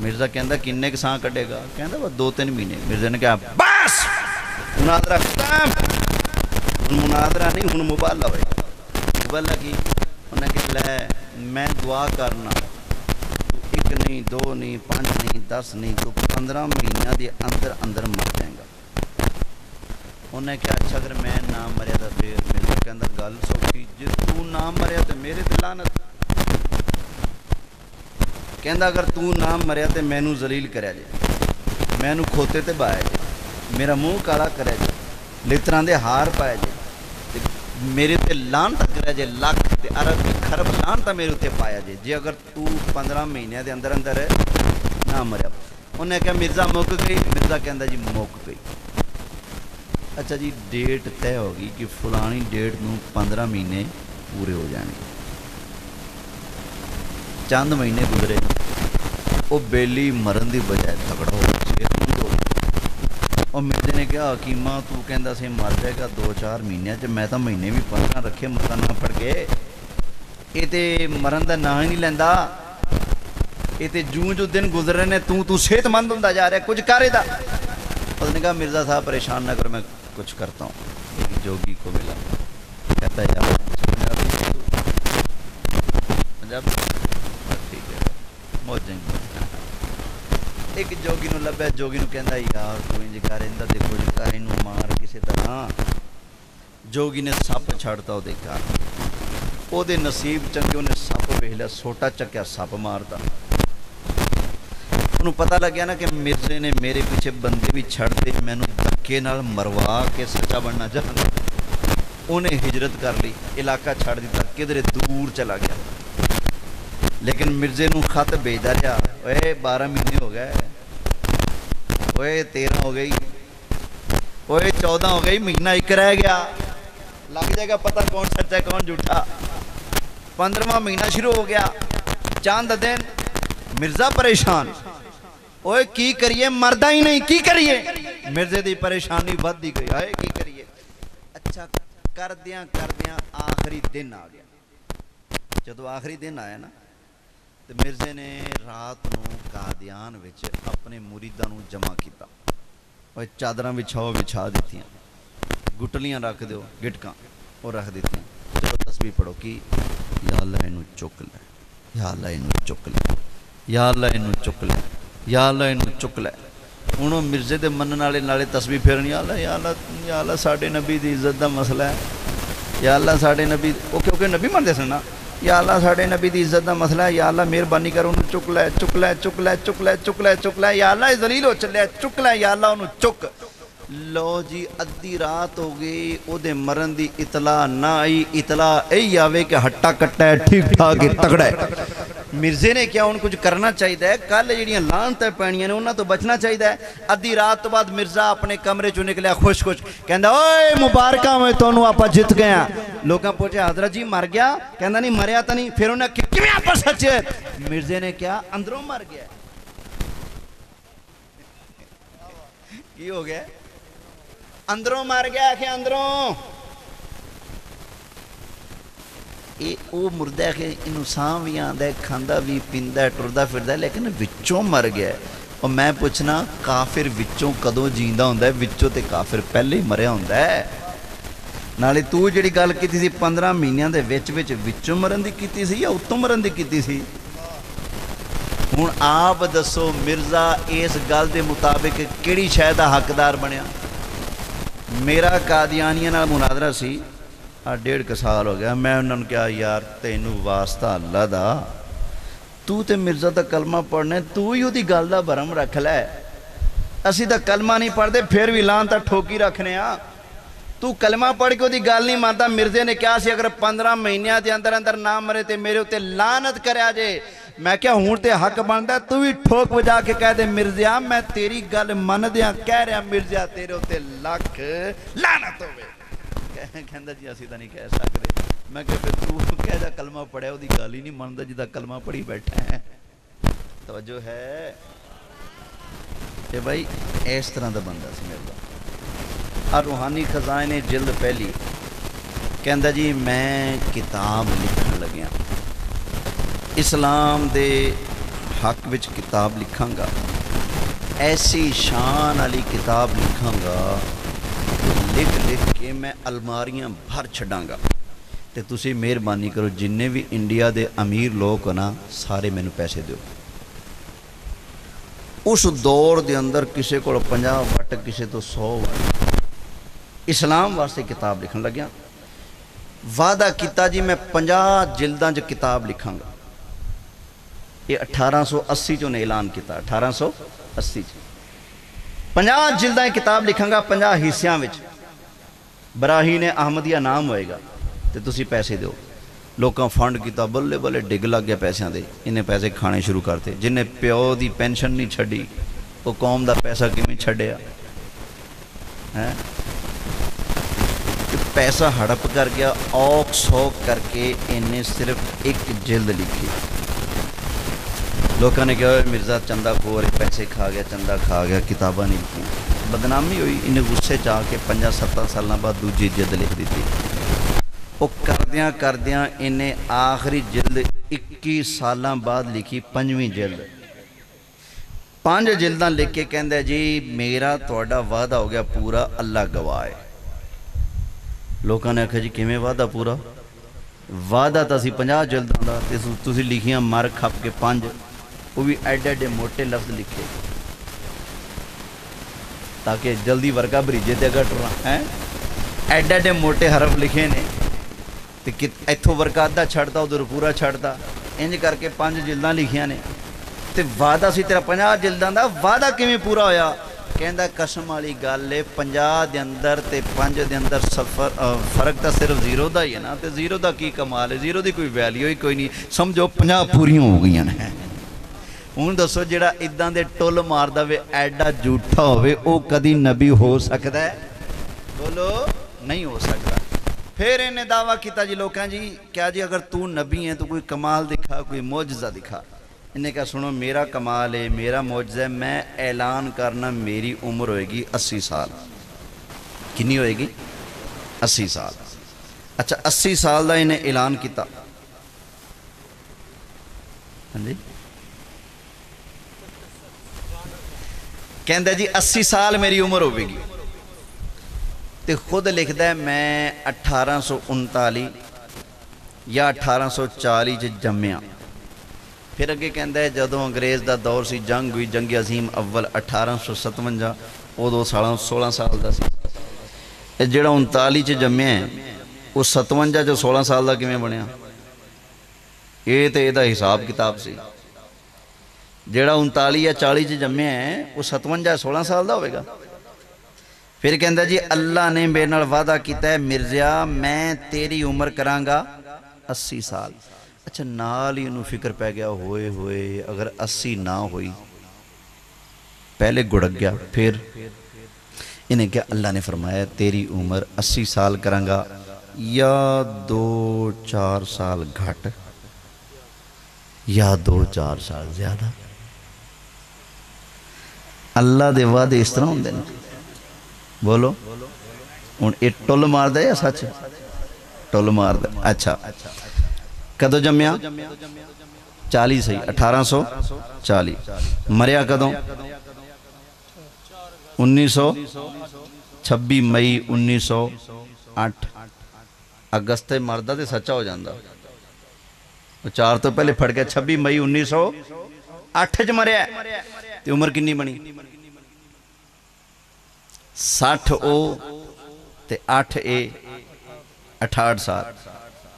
Speaker 1: مرزا کہندا کنے ک ساں کڈے گا؟ کہندا بس 2-3 مہینے۔ مرزا نے کہا بس مناظرہ ختم، ہن مناظرہ نہیں، ہن مبالغہ ہوئے۔ مبالغہ کی انہیں کہ لے میں دعا کرنا، تو 1 نہیں 2 نہیں 5 نہیں 10 نہیں، تو 15 مہینہ دے اندر اندر مر جائے گا۔ انہیں کہا اچھا اگر میں نہ مریا تو پھر؟ مرزا کہندا گل سوکھی، جے تو نہ مریا تو میرے تے لعنت۔ کہندا اگر تو نہ مریا تو مینوں ذلیل کریا جے، مینوں کھوتے تے بایا جے، میرا منہ کالا کریا جے، لتراں دے ہار پایا جے، تے میرے تے لعنت کریا جے، لاکھ تے ارب خرب لعنت میرے تے پایا جے، جے اگر تو 15 مہینے دے اندر اندر نہ مریا۔ انہیں کہا مرزا مک گئی؟ مرزا کہندا جی مک گئی۔ اچھا جی ڈیٹ طے ہو گئی کہ فلانی ڈیٹ نوں 15 مہینے پورے ہو جانے۔ چند مہینے گزرے، وہ بیلی مرن دی بجائے تگڑا ہو گیا۔ اور مرزے نے کہا حکیمہ تو کہندا سی مر جائے گا 2-4 مہینے چ، میں تو مہینے بھی 15 رکھے متا نہ پڑ کے، یہ تے مرن دا نا ہی نہیں لیندا، یہ تے جو دن گزر رہے نے تو صحت مند ہوندا جا رہا ہے، کچھ کر دا۔ اس نے کہا مرزا صاحب پریشان نہ کرو، میں کچھ کرتا ہوں۔ ایک جوگی کو ملا، کہتا ہے یار پنجاب ٹھیک ہے موجیں گے۔ ایک جوگی نو لبیا، جوگی نو کہندا یار تو انج کر ایندا تے کچھ کر، اینوں مار کسی طرح۔ جوگی نے سپ چھڑتا او دے گھر، او دے نصیب چنگے، انہیں سپ ویکھ لیا، سوٹا چکیا سپ مارتا۔ انہوں پتہ لگ گیا نا کہ مرزے نے میرے پیچھے بندے بھی چھڑ دے، مینوں دھکے نال مروا کے سچا بننا چاہتا۔ انہیں ہجرت کر لی، علاقہ چھڑ دیتا، کدھر دور چلا گیا۔ لیکن مرزے نوں خط بھیجدا رہا، اوے 12 مہینے ہو گئے، اوے 13 ہو گئی، اوے 14 ہو گئی، مہینہ 1 رہ گیا، لگ جائے گا پتہ کون سچا ہے کون جھوٹا۔ 15واں مہینہ شروع ہو گیا، چاند دن، مرزا پریشان، اوے کی کریے مردہ ہی نہیں، کی کریے؟ مرزے دی پریشانی بد دی گئی، آئے کی کریے؟ اچھا کردیاں آخری دن آ گیا۔ جدو آخری دن آیا نا تو مرزے نے رات نو قادیان وچ اپنے مریداں نو جمع کیتا، اور چادراں بچھا دیتیاں، گٹلیاں رکھ دیو، گٹکاں اور رکھ دیتیاں، چلو تسبیح پڑھو کی یا اللہ اینو چک لے، یا اللہ اینو چک لے، یا اللہ اینو چک لے، یا اللہ اینو چک لے۔ انہوں مرزے دے منن والے نالے تسبیح پھیرن، یا اللہ ساڈے نبی دی عزت دا مسئلہ ہے، یا اللہ ساڈے نبی، اوکے نبی مندے سن نا، یا اللہ ساڈے نبی دی عزت دا مسئلہ ہے، یا اللہ مہربانی کر انہوں چک لے، چک لے، چک لے، چک لے، چک لے، چک لے، یا اللہ ذلیل ہو چلے، چک لے، یا اللہ انہوں چک۔ لو جی ادھی رات ہو گئی، او دے مرن دی اطلاع نہ آئی، اطلاع ای آوے کہ ہٹا کٹا ہے، ٹھیک ٹھاک ہے، تگڑا ہے۔ مرزے نے کیا ان کچھ کرنا چاہیے ہے، کل جڑیاں لعنتیں پینیاں نے انہاں تو بچنا چاہیے ہے۔ ادھی رات تو بعد مرزا اپنے کمرے چوں نکلیا خوش کہندا اوئے مبارکاں میں تانوں آپا جت گئے ہیں۔ لوگاں پوچھے حضرت جی مر گیا؟ کہندا نہیں مریا تا نہیں۔ پھر انہاں کیویں آپا سچے؟ مرزے نے کیا اندروں مر گیا۔ کی ہو گیا؟ اندروں مر گیا کہ اندروں او مردہ ہے کہ انہوں ساں بھی آندہ ہے، کھاندہ بھی پیندہ ہے، ٹردہ پھردہ ہے، لیکن وچوں مر گیا ہے۔ اور میں پوچھنا کافر وچوں کدوں جیندہ ہوندہ ہے؟ وچوں تے کافر پہلے ہی مریا ہوندہ ہے۔ نالے تو جڑی گل کیتی سی 15 مہینیاں دے وچوں مرن دی کیتی سی یا اتوں مرن دی کیتی سی؟ ہن آپ دسو مرزا اس گل دے مطابق کیڑی شے دا حقدار بنیا؟ میرا قادیانیاں نال مناظرہ سی، 1.5 سال ہو گیا، میں انہوں نے کہا یار تینوں واسطہ اللہ دا تو تے مرزا دا کلمہ پڑھنے تو ہی دی گل دا برم رکھ لے اسی دا کلمہ نہیں پڑھ دے پھر بھی لان تا ٹھوکی رکھنے تو کلمہ پڑھ کے دی گل نہیں مانتا مرزے نے کیا سی اگر 15 مہینیاں دے اندر اندر نہ مرے تے میرے ہوتے لانت کرے آجے میں کیا ہوں تے حق بنتا ہے تو ہی ٹھوک بجا کے کہہ دے مرزیا میں تیری گل من دیاں کہہ رہا مرزیا تیرے ہوتے لاکھ لانت ہوئے کہندہ جی اسی تا نہیں کہہ سکتے میں کہ پھر تو کہہ جا کلمہ پڑھے ہو دی گل ہی نہیں مانتا جی دا کلمہ پڑھی بیٹھا ہے توجہ ہے کہ بھائی اس طرح دا بندہ سی مرزا اور روحانی خزائن جلد پہلی کہندہ جی میں کتاب لکھن لگیا اسلام دے حق وچ کتاب لکھاں گا ایسی شان علی کتاب لکھاں گا لکھ لکھ کے میں الماریاں بھر چھڑاں گا تے تسی مہربانی کرو جننے بھی انڈیا دے امیر لوگ نا سارے میں نے پیسے دیو اس دور دے اندر کسے کو 50 وٹ کسے تو 100 وٹ اسلام واسطے کتاب لکھن لگیا وعدہ کیتا جی میں 50 جلداں جو کتاب لکھاں گا یہ 1880 جو نے اعلان کیتا 1880 50 جلداں کتاب لکھاں گا 50 حصیاں وچ براہین احمدیہ نام ہوئے گا تے تسی پیسے دیو لوکاں فنڈ کیتا بلے بلے ڈگ لگ گیا پیسیاں دے انہیں پیسے کھانے شروع کرتے جنہیں پیو دی پینشن نہیں چھڑی وہ قوم دا پیسہ کیویں چھڑیا پیسہ ہڑپ کر گیا اوک سوک کر کے انہیں صرف ایک جلد لکھی لوگوں نے کہا مرزا چندہ خور پیسے کھا گیا چندہ کھا گیا کتابہ نہیں لکھی بدنامی ہوئی انہیں غصے چاہ کے 50-70 سالوں بعد دوجی جلد لکھ دیتی وہ کردیاں انہیں آخری جلد 21 سالاں بعد لکھی 5ویں جلد 5 جلداں لکھ کے کہندے جی میرا توڑا وعدہ ہو گیا پورا اللہ گواہ ہے لوگوں نے کہا جی کیویں وعدہ پورا وعدہ تا سی 50 جلداں دا تسی لکھیاں مر کھپ کے 5 وہ بھی ایڈے ایڈے موٹے لفظ لکھے تاکہ جلدی ورکا بریجے تے گھٹ رہا ہے ایڈے ایڈے موٹے حرف لکھے نے تے ایتھوں ورکا ادھا چھڑتا ادھر پورا چھڑتا انج کر کے 5 جلداں لکھیاں نے تے وعدہ سی تیرا 50 جلداں دا وعدہ کیویں پورا ہویا کہندا قسم والی گل ہے 50 دے اندر تے 5 دے اندر فرق تا صرف 0 دا ہی ہے نا تے 0 دا کی کمال ہے 0 دی کوئی ویلیو ہی کوئی نہیں سمجھو 50 پوریاں ہو گئیاں ہیں ہوں دسو جڑا اداں دے ٹول ماردا وے ایڈا جھوٹا ہوئے او کدی نبی ہو سکدا ہے بولو نہیں ہو سکتا پھر انہیں دعویٰ کیتا جی لوکاں جی کیا جی اگر تو نبی ہیں تو کوئی کمال دکھا کوئی معجزہ دکھا انہیں کہا سنو میرا کمال ہے میرا معجزہ ہے میں اعلان کرنا میری عمر ہوئے گی 80 سال کنی ہوئے گی 80 سال اچھا 80 سال دا انہیں اعلان کیتا ہاں جی کہندہ جی 80 سال میری عمر ہوئے گی تے خود لکھ ہے میں 1839 یا 1840 جمعیاں پھر اگے کہندہ ہے جدوں انگریز دا دور سی جنگ ہوئی جنگ عظیم اول 1857 وہ 16 سال دا سی جڑا 39 جمعے ہیں وہ 57 جو 16 سال دا کیویں بنیا یہ تے دا حساب کتاب سی جڑا 39 یا 40 جمعے ہیں وہ 57 16 سال دا ہوئے گا پھر کہندہ جی اللہ نے میرے نال وعدہ کیتا ہے مرزیا میں تیری عمر کرانگا 80 سال اچھا نال ہی انہوں فکر پہ گیا ہوئے ہوئے اگر 80 نہ ہوئی پہلے گڑک گیا پھر انہیں کیا اللہ نے فرمایا تیری عمر 80 سال کرانگا یا 2-4 سال گھٹ یا 2-4 سال زیادہ اللہ دے وعدے اس طرح ہوں دے نا بولو ان یہ ٹول مار دے یا سچ ٹول مار دے اچھا کدو جمعہ 40 صحیح 1840 مریا کدو 26 مئی 1908 اگست مردہ تے سچا ہو جاندہ 4 تو پہلے پھڑ گیا 26 مئی 1908 مریا ہے تے عمر کنی بنی 60 او تے 8 اے 68 سال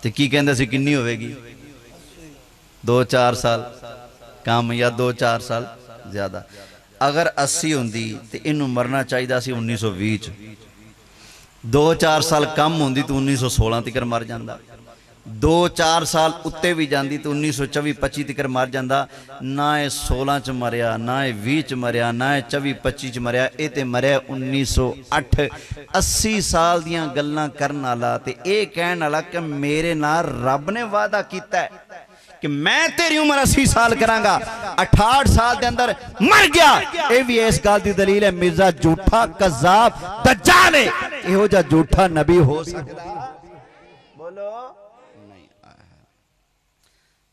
Speaker 1: تے کی کہندہ سی کنی ہوئے گی 2-4 سال کم یا 2-4 سال زیادہ. اگر 80 ہوندی تو انہوں مرنا چاہیے سی 1920 2-4 سال کم ہوندی تو 1916 تکر مر جاندہ. 2-4 سال اتے بھی جاندی تو 1924-25 تکر مر جاندہ. نہ 16 چ مریا، نہ 20 چ مریا، نہ 24-25 چ مریا. اے تے مریا 1908. 80 سال دیاں گلاں کرن والا تے اے کہن والا کہ میرے نال رب نے وعدہ کیتا ہے کہ میں تیری عمر 80 سال کرانگا. 68 سال دے اندر مر گیا. اے بھی اس گل دی دلیل ہے مرزا جھوٹا کذاب دجال ہے. ایہو جا جھوٹا نبی ہو سکتا بولو نہیں.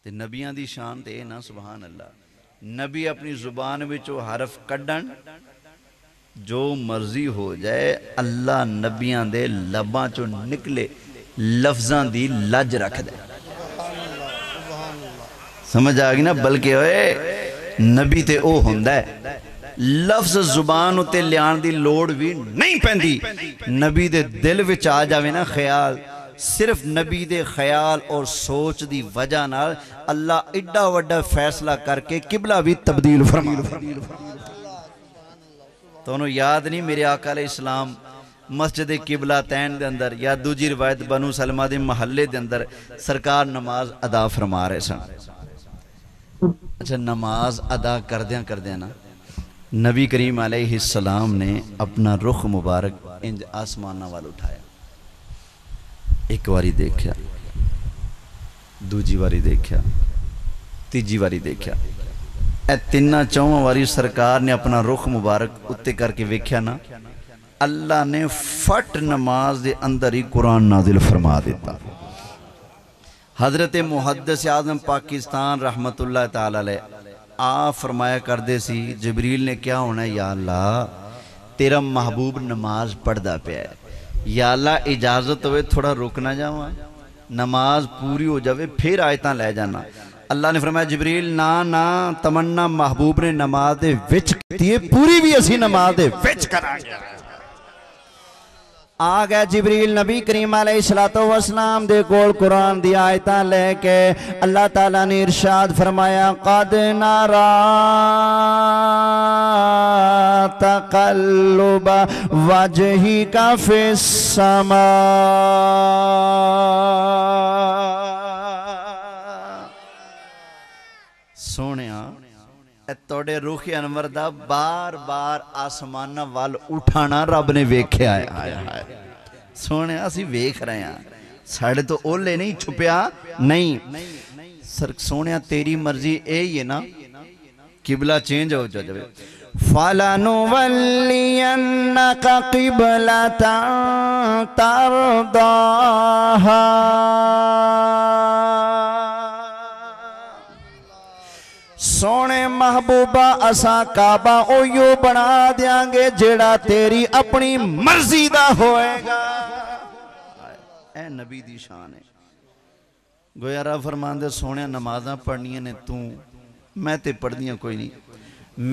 Speaker 1: تے نبیاں دی شان تے نا سبحان اللہ. نبی اپنی زبان وچوں حرف کڈن جو مرضی ہو جائے اللہ نبیاں دے لباں چوں نکلے لفظاں دی لج رکھ دے. سمجھ آگی نا. بلکہ اوے نبی تے او ہوندہ ہے لفظ زبان تے لیان دی لوڑ بھی نہیں پہندی. نبی دے دل وچ آ جاوے نا خیال, صرف نبی دے خیال اور سوچ دی وجہ نال اللہ ایڈا وڈا فیصلہ کر کے قبلہ بھی تبدیل فرما. تو انہوں یاد نہیں میرے آقا علیہ السلام مسجد قبلہ تین دے اندر یا دوجی روایت بنو سلمہ دے محلے دے اندر سرکار نماز ادا فرما رہے سن. اچھا نماز ادا کردیاں نا نبی کریم علیہ السلام نے اپنا رخ مبارک انج آسمانہ وال اٹھایا. ایک واری دیکھیا, دوجی واری دیکھیا, تیجی واری دیکھیا. اے تینہ چوہاں واری سرکار نے اپنا رخ مبارک اتے کر کے ویکھیا نا, اللہ نے فٹ نماز دے اندر ہی قرآن نازل فرما دیتا. حضرت محدث اعظم پاکستان رحمت اللہ تعالی علیہ فرمایا کردے سی جبریل نے کیا ہونا ہے, یا اللہ تیرا محبوب نماز پڑھدا پیا ہے, یا اللہ اجازت ہوئے تھوڑا رکنا جاؤں, نماز پوری ہو جاوے پھر آیتاں لے جانا. اللہ نے فرمایا جبریل نا تمنا محبوب نے نماز دے وچ کیتی ہے, پوری بھی اسی نماز دے وچ کرا گیا. آ گیا جبریل نبی کریم علیہ السلام دے کول قرآن دی آیتاں لے کے. اللہ تعالیٰ نے ارشاد فرمایا قد نرا تقلب وجہک فی السماء. سونیا توڑے روح انور دا بار بار آسمانہ وال اٹھانا رب نے ویکھیا ہے. سونے اسی ویکھ رہے ہیں, ساڑھے تو اولے نہیں چھپیا نہیں. سونیا تیری مرضی اے یہ نا قبلہ چینج ہو جاوے. فَلَنُوَلِّيَنَّكَ قِبْلَةً تَرْضَاهَا. سونے محبوبہ اساں کعبہ اویو بنا دیاں گے جیڑا تیری اپنی مرضی دا ہوئے گا. اے نبی دی شان ہے. گویا رب فرمان دے سونے نمازاں پڑھنیاں نے تو میں تے پڑھنیاں کوئی نہیں.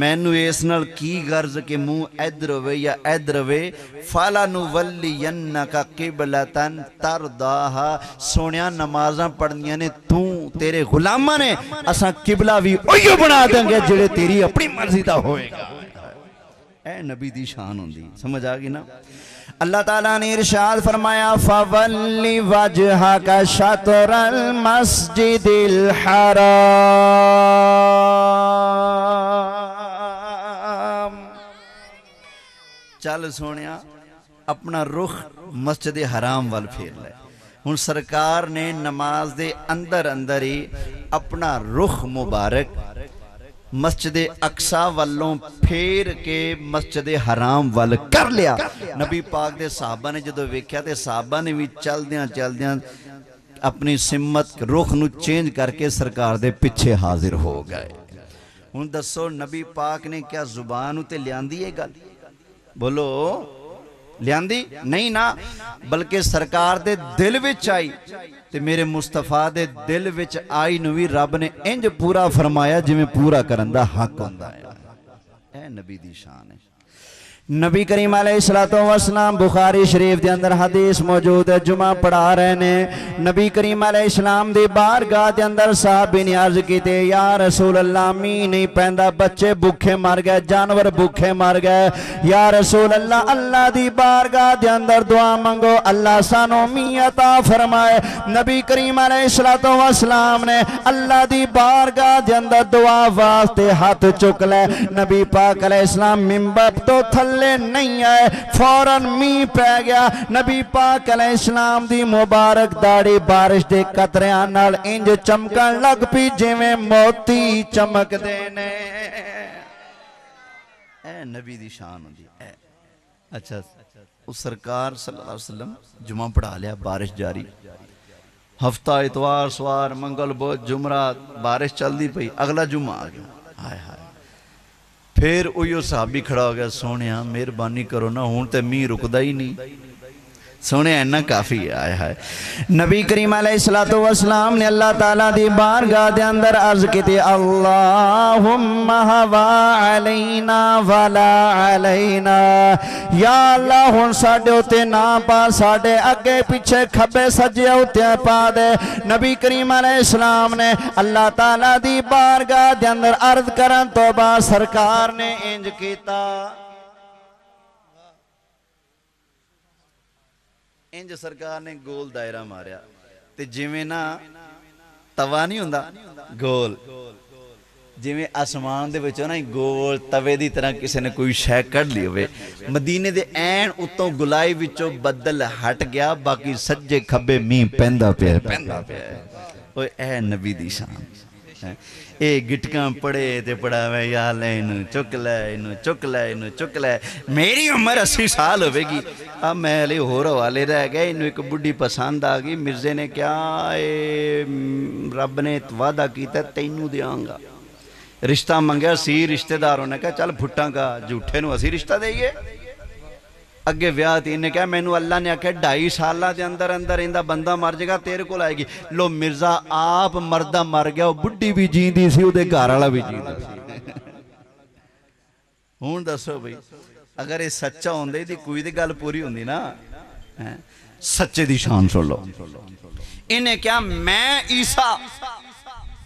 Speaker 1: مینو اس نال کی غرض کہ منہ ادھر ہوئے یا ادھر ہوئے. فَلَنُوَلِّيَنَّكَ قِبْلَةً تَرْضَاهَا. سونیا نمازاں پڑھنیاں نے تو تیرے غلامہ نے اساں قبلہ بھی اویو بنا دیں گے جڑے تیری اپنی مرضی دا ہوئے گا. اے نبی دی شان ہوندی. سمجھ آگی نا. اللہ تعالیٰ نے ارشاد فرمایا فَوَلِّ وَجْهَكَ شَطْرَ الْمَسْجِدِ الْحَرَامِ. چل سونیا اپنا رخ مسجد حرام وال پھیر لے. ہن سرکار نے نماز دے اندر ہی اپنا رخ مبارک مسجد اقصی والوں پھیر کے مسجد حرام وال کر لیا. نبی پاک دے صحابہ نے جدو ویکھیا تے صحابہ نے بھی چل دیاں اپنی سمت رخ نو چینج کر کے سرکار دے پچھے حاضر ہو گئے. ہن دسو نبی پاک نے کیا زبان تے لیاندی ہے گل؟ بولو لیاندی نہیں نا, بلکہ سرکار دے دل وچ آئی تے میرے مصطفیٰ دے دل وچ آئی نوی رب نے انج پورا فرمایا جو میں پورا کرندہ حق ہوندہ ہے. اے نبی دی شان ہے.
Speaker 3: نبی کریم علیہ السلام بخاری شریف دے اندر حدیث موجود ہے، جمعہ پڑھا رہے نے، نبی کریم علیہ السلام دی بارگاہ دے اندر صحابی نے عرض کی تے یا رسول اللہ می نہیں پیندا، بچے بھوکے مر گئے، جانور بھوکے مر گئے، یا رسول اللہ اللہ دی بارگاہ دے اندر دعا منگو اللہ سانو می عطا فرمائے۔ نبی کریم علیہ السلام نے اللہ دی بارگاہ دے اندر دعا واسطے ہاتھ چک لے، نبی پاک علیہ السلام منبر تو تھلے نہیں آئے، فوراً می پہ گیا، نبی پاک علیہ السلام دی مبارک داڑھی بارش دے قطریاں نال انج چمکن لگ پی جویں موتی چمک دینے۔
Speaker 1: اے نبی دی شان ہوندی اے۔ اچھا اس سرکار صلی اللہ علیہ وسلم جمعہ پڑھا لیا، بارش جاری، ہفتہ اتوار سوار منگل بدھ جمعرات بارش چل دی پئی، اگلا جمعہ آ گیا، ہائے ہائے، پھر اوہی صحابی کھڑا ہو گیا، سونیا مہربانی کرو نا ہون تے می رکدا ہی نہیں، سونے اینا کافی آئے ہے۔
Speaker 3: نبی کریم علیہ السلام نے اللہ تعالیٰ دی بارگاہ دے اندر عرض کی تھی اللہم ہوا علینا ولا علینا، یا اللہ ہن ساڑھے ہوتے نا پا، ساڑھے اگے پیچھے کھبے سجے ہوتے پا دے۔ نبی کریم علیہ السلام نے اللہ تعالیٰ دی بارگاہ دے اندر عرض کرن تو با سرکار نے انج کیتا،
Speaker 1: انج سرکار نے گول دائرہ ماریا تے جویں نا توا نہیں ہوندا گول، جویں آسمان دے وچوں نا گول توے دی طرح کسی نے کوئی شے کڈ لی ہوئے، مدینے دے این اتوں گلائی وچوں بدل ہٹ گیا، باقی سجے کھبے می پیندا پیا اوے اے نبی دی شان۔ اے گٹکاں پڑے تے پڑھاوے یا اللہ انہوں چک لے انہوں چک لے انہوں چک لے، میری عمر 80 سال ہوئے گی، اب میں علی ہو روالے رہ گئے، انہوں ایک بڑی پسند آگئی، مرزے نے کیا رب نے وعدہ کیتا تینوں دیاں گا، رشتہ منگیا سی، رشتہ داروں نے کہا چل بھٹاں کا جھوٹے نو اسی رشتہ دئیے، اگے ویاہ تھی، انہیں کہا مینو اللہ نے آکھا 2.5 سالہ دے اندر اندر اندہ بندہ مر جائے گا تیرے کو لائے گی، لو مرزا آپ مردہ مر گیا، وہ بڑی بھی جین دی سی، وہ دے گھرالا بھی جین دی سی۔ ہون دسو بھئی اگر یہ سچا ہوندے دی کوئی دی گل پوری ہوندی نا، سچے دی شان سن لو، انہیں کیا میں عیسیٰ،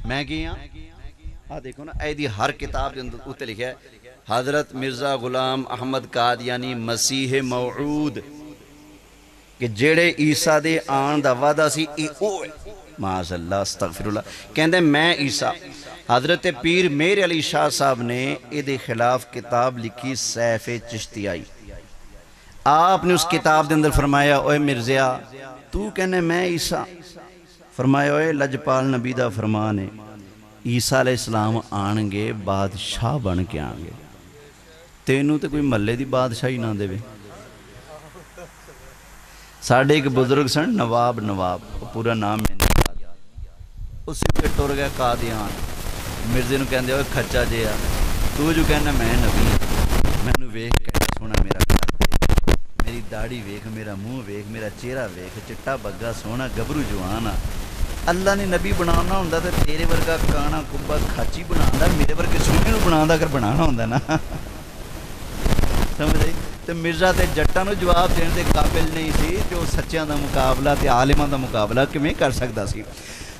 Speaker 1: میں کیا دیکھو نا اے دی ہر کتاب دے اندر اوتے لکھا ہے حضرت مرزا غلام احمد قادیانی مسیح موعود کہ جیڑے عیسیٰ دے آن دا وعدہ سی اے اوے معاذ اللہ استغفر اللہ، کہندے میں عیسیٰ۔ حضرت پیر میر علی شاہ صاحب نے اے دے خلاف کتاب لکھی سیف چشتیائی، آپ نے اس کتاب دے اندر فرمایا اوے مرزیا تو کہنے میں عیسیٰ، فرمایا اوے لجپال نبی دا فرمانے عیسیٰ علیہ السلام آنگے بادشاہ بن کے آنگے، تینوں تے کوئی ملے دی بادشاہی نہ دے۔ ساڑھے ایک بزرگ سن نواب، پورا نام میں نہیں یاد، اسی پہ ٹور گیا قادیان، مرزے نو کہندے ہوئے کھچا جیا تو جو کہنا میں نبی، میں نو ویکھ کہنا سونا میرا کھڑا دے، میری داڑھی ویکھ، میرا منہ ویکھ، میرا چہرہ ویکھ، چٹا بگا سونا گبرو جوانا، اللہ نے نبی بنانا ہوندہ تھا تیرے ورگا کانا کبا کھاچی بنانا، میرے ورگے سونے نو بنانا اگر بنانا ہوندہ نا، سمجھ رہی؟ تو مرزا تے جٹاں نو جواب دینے دے قابل نہیں سی، جو سچیاں دا مقابلہ تے عالماں دا مقابلہ کمیں کر سکتا سی۔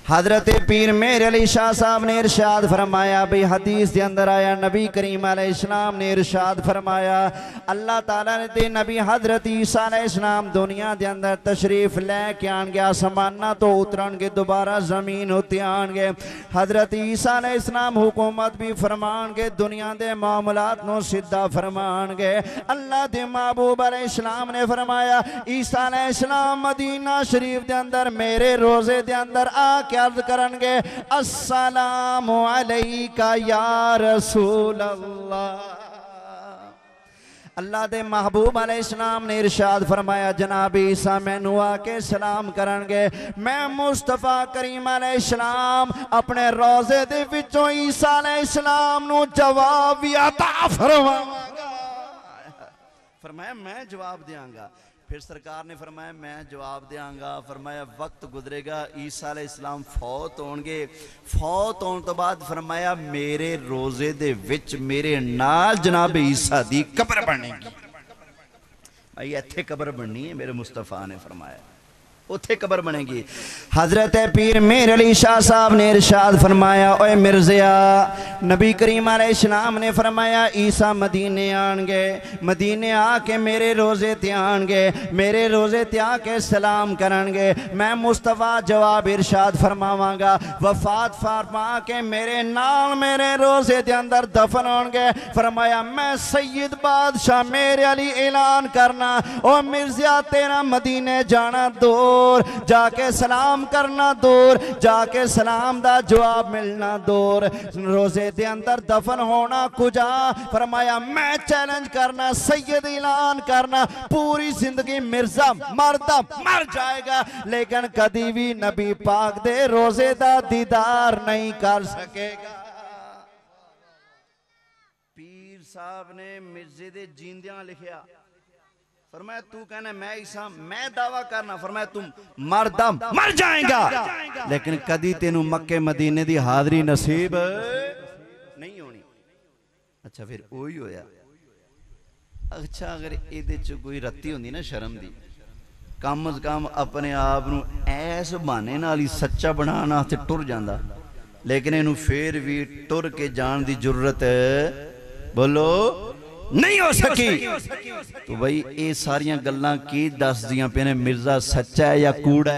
Speaker 3: حضرت پیر میر علی شاہ صاحب نے ارشاد فرمایا بھی حدیث دے اندر آیا، نبی کریم علیہ السلام نے ارشاد فرمایا اللہ تعالیٰ نے دے نبی حضرت عیسیٰ علیہ السلام دنیا دے اندر تشریف لے کے آنگے، آسمانہ تو اترن گے، دوبارہ زمین ہوتی آنگے، حضرت عیسیٰ علیہ السلام حکومت بھی فرمان گے، دنیا دے معاملات نو سدھا فرمان گے۔ اللہ دے محبوب علیہ السلام نے فرمایا عیسیٰ علیہ السلام مدینہ شریف دے اندر میرے روزے دے اندر آکے عرض کرنگے السلام علیکہ یا رسول اللہ۔ اللہ دے محبوب علیہ السلام نے ارشاد فرمایا جناب عیسیٰ میں نوا کے سلام کرنگے، میں مصطفیٰ کریم علیہ السلام اپنے روزے دے وچوں عیسیٰ علیہ السلام نو جواب عطا فرمایا میں جواب دیاں گا۔ پھر سرکار نے فرمایا میں جواب دیاں گا، فرمایا وقت گزرے گا عیسیٰ علیہ السلام فوت ہونگے، فوت ہون تو بعد فرمایا میرے روزے دے وچ میرے نال جناب عیسیٰ دی قبر بنے گی۔
Speaker 1: آئی ایتھے قبر بننی ہے میرے مصطفیٰ نے فرمایا اتھے قبر بنے گی
Speaker 3: حضرت پیر میر علی شاہ صاحب نے ارشاد فرمایا اوے مرزیا نبی کریم علیہ السلام نے فرمایا عیسیٰ مدینے آن گے مدینے آ کے میرے روزے تے آن گے میرے روزے تے آ کے سلام کرن گے میں مصطفیٰ جواب ارشاد فرماواں گا وفات فرما کے میرے نال میرے روزے دے اندر دفن ہون گے فرمایا میں سید بادشاہ میرے علی اعلان کرنا او مرزیا تیرا مدینے جانا دور جا کے سلام کرنا دور جا کے سلام دا جواب ملنا دور روزے دے اندر دفن ہونا کجا فرمایا میں چیلنج کرنا سید اعلان کرنا پوری زندگی مرزا مردہ مر جائے گا لیکن کدی بھی نبی پاک دے روزے دا دیدار نہیں کر سکے گا
Speaker 1: پیر صاحب نے مرزے دے جیندیاں لکھیا فرمایا تو کہنا میں عیسیٰ میں دعویٰ کرنا فرمایا تم
Speaker 3: مردہ مر جائیں گا لیکن کدی تینوں مکہ مدینے دی حاضری نصیب
Speaker 1: نہیں ہونی اچھا پھر وہی ہویا اچھا اگر ایدے چو کوئی رتی ہوندی نا شرم دی کم از کم اپنے آپ نو ایس بانے نالی سچا بنانا تے ٹر جاندہ لیکن انہوں پھر بھی ٹر کے جان دی جرت بولو
Speaker 3: نہیں ہو سکی
Speaker 1: تو بھائی اے ساریاں گلاں کی دس دیاں پینے مرزا سچا ہے یا کوڑا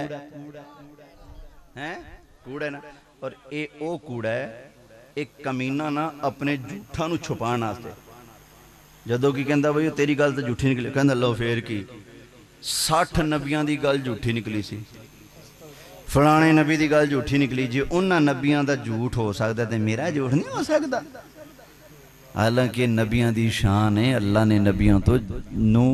Speaker 1: ہے کوڑا ہے نا اور اے او کوڑا ہے ایک کمینہ نا اپنے جھوٹا نو چھپانا آتے جدو کی کہندہ بھائی تیری گل تو جھوٹی نکلی کہندہ اللہ پھر کی 60 نبیاں دی گل جھوٹی نکلی سی فلانے نبی دی گل جھوٹی نکلی جی انہاں نبیاں دا جھوٹ ہو سکتا ہے میرا جھوٹ نہیں ہو سکتا حالانکہ نبیاں دی شان ہے اللہ نے نبیاں تو نو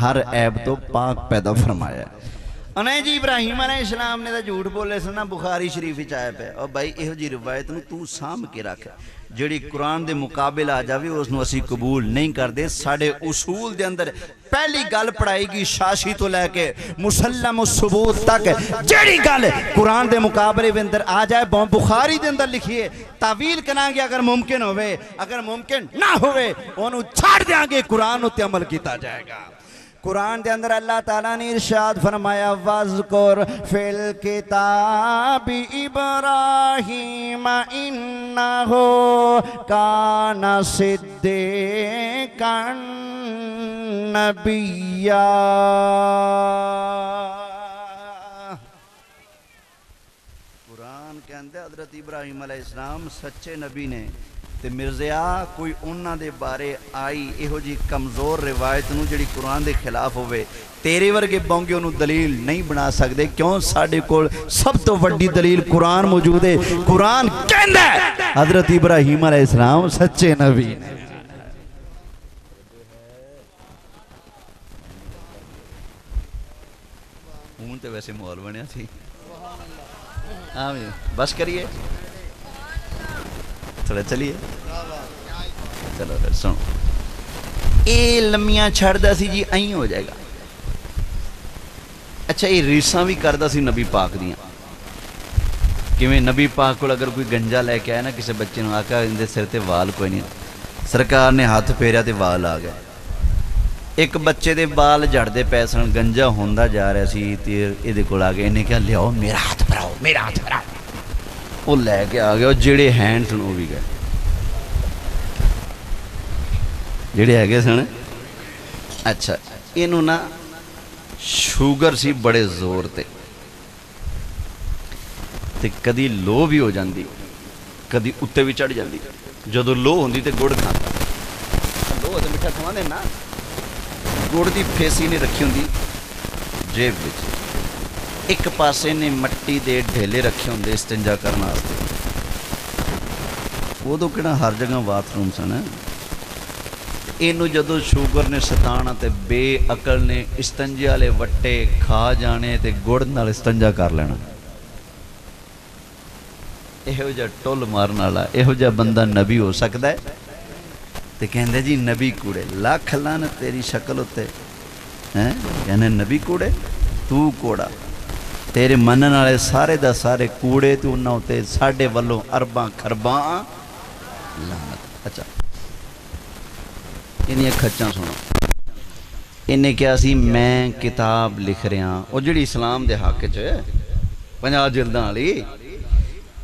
Speaker 1: ہر عیب تو پاک پیدا فرمایا ہے
Speaker 3: انہیں جی ابراہیم علیہ السلام نے دا جھوٹ بولے سنا بخاری شریف چاہے پہ
Speaker 1: اور بھائی ایہو جی روایت نو تو سام کے رکھ جڑی قرآن دے مقابل آ جاوے اس نو اسی قبول نہیں کر دے ساڑھے اصول دے اندر پہلی گل پڑھائی گی شاشی تو لے کے مسلم الثبوت تک جڑی گل قرآن دے مقابلے دے اندر آ جائے بخاری دے اندر لکھیے تعویل کریں گے اگر ممکن ہوئے اگر ممکن نہ ہوئے انہوں چھاڑ دیں گے قرآن تے عمل کیتا جائے گا قرآن دے اندر اللہ تعالیٰ نے ارشاد فرمایا وَذْكُرْ فِي الْكِتَابِ إِبْرَاهِيمَ إِنَّهُ كَانَ صِدِّيقًا نَبِيًّا قرآن کے اندر حضرت ابراہیم علیہ السلام سچے نبی نے تے مرزیا کوئی انہاں دے بارے آئی ایہو جی کمزور روایت نو جڑی قرآن دے خلاف ہوئے تیرے ورگے بونگے انہوں دلیل نہیں بنا سکتے کیوں ساڑھے کول سب تو وڈی دلیل قرآن موجود ہے قرآن کہندہ ہے
Speaker 3: حضرت ابراہیم علیہ السلام سچے نبی
Speaker 1: ہوں تے ویسے مول بنیا تھی آمین بس کریے تھوڑا چلیے چلو پھر سنو اے لمیاں چھڑ دا سی جی آئیں ہو جائے گا اچھا یہ ریساں بھی کردہ سی نبی پاک دیاں کہ میں نبی پاک کو اگر کوئی گنجا لے کے آئے نا کسی بچے نے آکا اندے سر تے وال کوئی نہیں سرکار نے ہاتھ پھیریا تے وال آ گئے ایک بچے دے بال جڑ دے پیسن گنجا ہوندہ جا رہا سی تے ادھے کو آگے انہیں کہا لیاؤ میرا ہاتھ پھراؤ میرا ہاتھ پھراؤ وہ لے کے آگئے اور جڑے ہینڈ سن وہ بھی گئے جڑے ہے گئے سن اچھا انہوں نا شوگر سی بڑے زور تے کدی لو بھی ہو جاندی کدی اتے بھی چڑھ جاندی جدو لو ہوندی تے گڑ کھاتا لو ہوتے مٹھا کھوا دے نا گڑ دی پھیسی نے رکھی ہوندی جیب بچ ایک پاسے نے مٹی دے ڈھیلے رکھے ہوندے استنجا کرنا آستے وہ تو کہنا ہر جگہ باتھ روم سن اینو جدو شوگر نے ستانا تے بے عقل نے استنجا لے وٹے کھا جانے تے گڑ نال استنجا کر لینا ایہو جا ٹول مارنا والا ایہو جا بندہ نبی ہو سکتا ہے تے کہندے جی نبی کوڑے لاکھ لعنت تیری شکل ہوتے ہیں کہنے نبی کوڑے تو کوڑا تیرے منن والے سارے دا سارے کوڑے تو انہاں ہوتے ساڑھے والوں ارباں کھرباں لعنت اچھا انہیں کھچاں سنو انہیں کیا سی میں کتاب لکھ رہا وہ جڑی اسلام دے حق چ 50 جلداں والی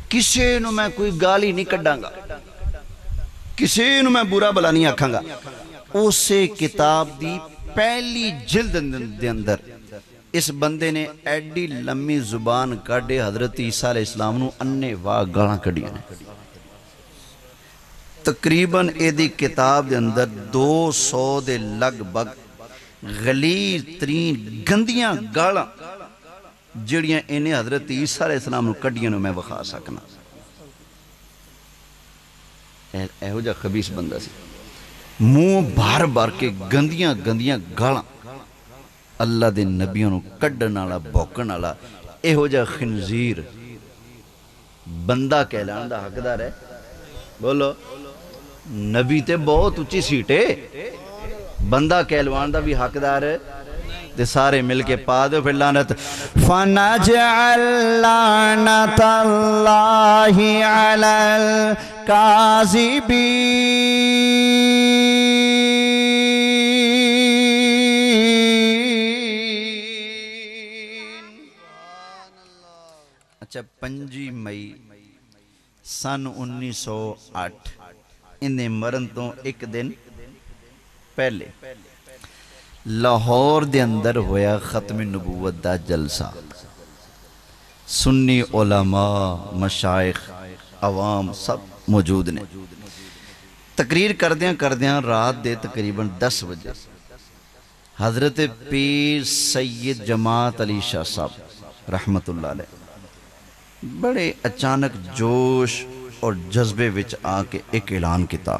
Speaker 1: کسے نو میں کوئی گالی نہیں کڈاں گا کسے نو میں برا بلا نہیں آکھاں گا اسے کتاب دی پہلی جلد دے اندر اس بندے نے ایڈی لمبی زبان کڈے حضرت عیسیٰ علیہ السلام نو انے واہ گالاں کڈیاں نے تقریباً ایدی کتاب دے اندر 200 دے لگ بگ غلیظ ترین گندیاں گالاں جڑیاں انہیں حضرت عیسیٰ علیہ السلام نو کڈیاں نو میں بخا سکنا ایہو جا خبیث بندہ سی منہ بھار بھار کے گندیاں گندیاں گالاں اللہ دے نبیوں نو کڈن والا بھوکن والا ایہو جا خنزیر بندہ کہلان دا حقدار ہے بولو نبی تے بہت اچھی سیٹے بندہ کہلوان دا بھی حقدار ہے تے سارے مل کے پا دو پھر لعنت فَنَجْعَلْ لَعْنَةَ اللَّهِ عَلَى الْكَاذِبِينَ اچھا 5 مئی سن 1908 انہیں مرن تو ایک دن پہلے لاہور دے اندر ہویا ختم نبوت دا جلسہ سنی علماء مشائخ عوام سب موجود نے تقریر کردیاں رات دے تقریباً 10 بجے حضرت پیر سید جماعت علی شاہ صاحب رحمت اللہ علیہ بڑے اچانک جوش اور جذبے وچ آ کے ایک اعلان کیتا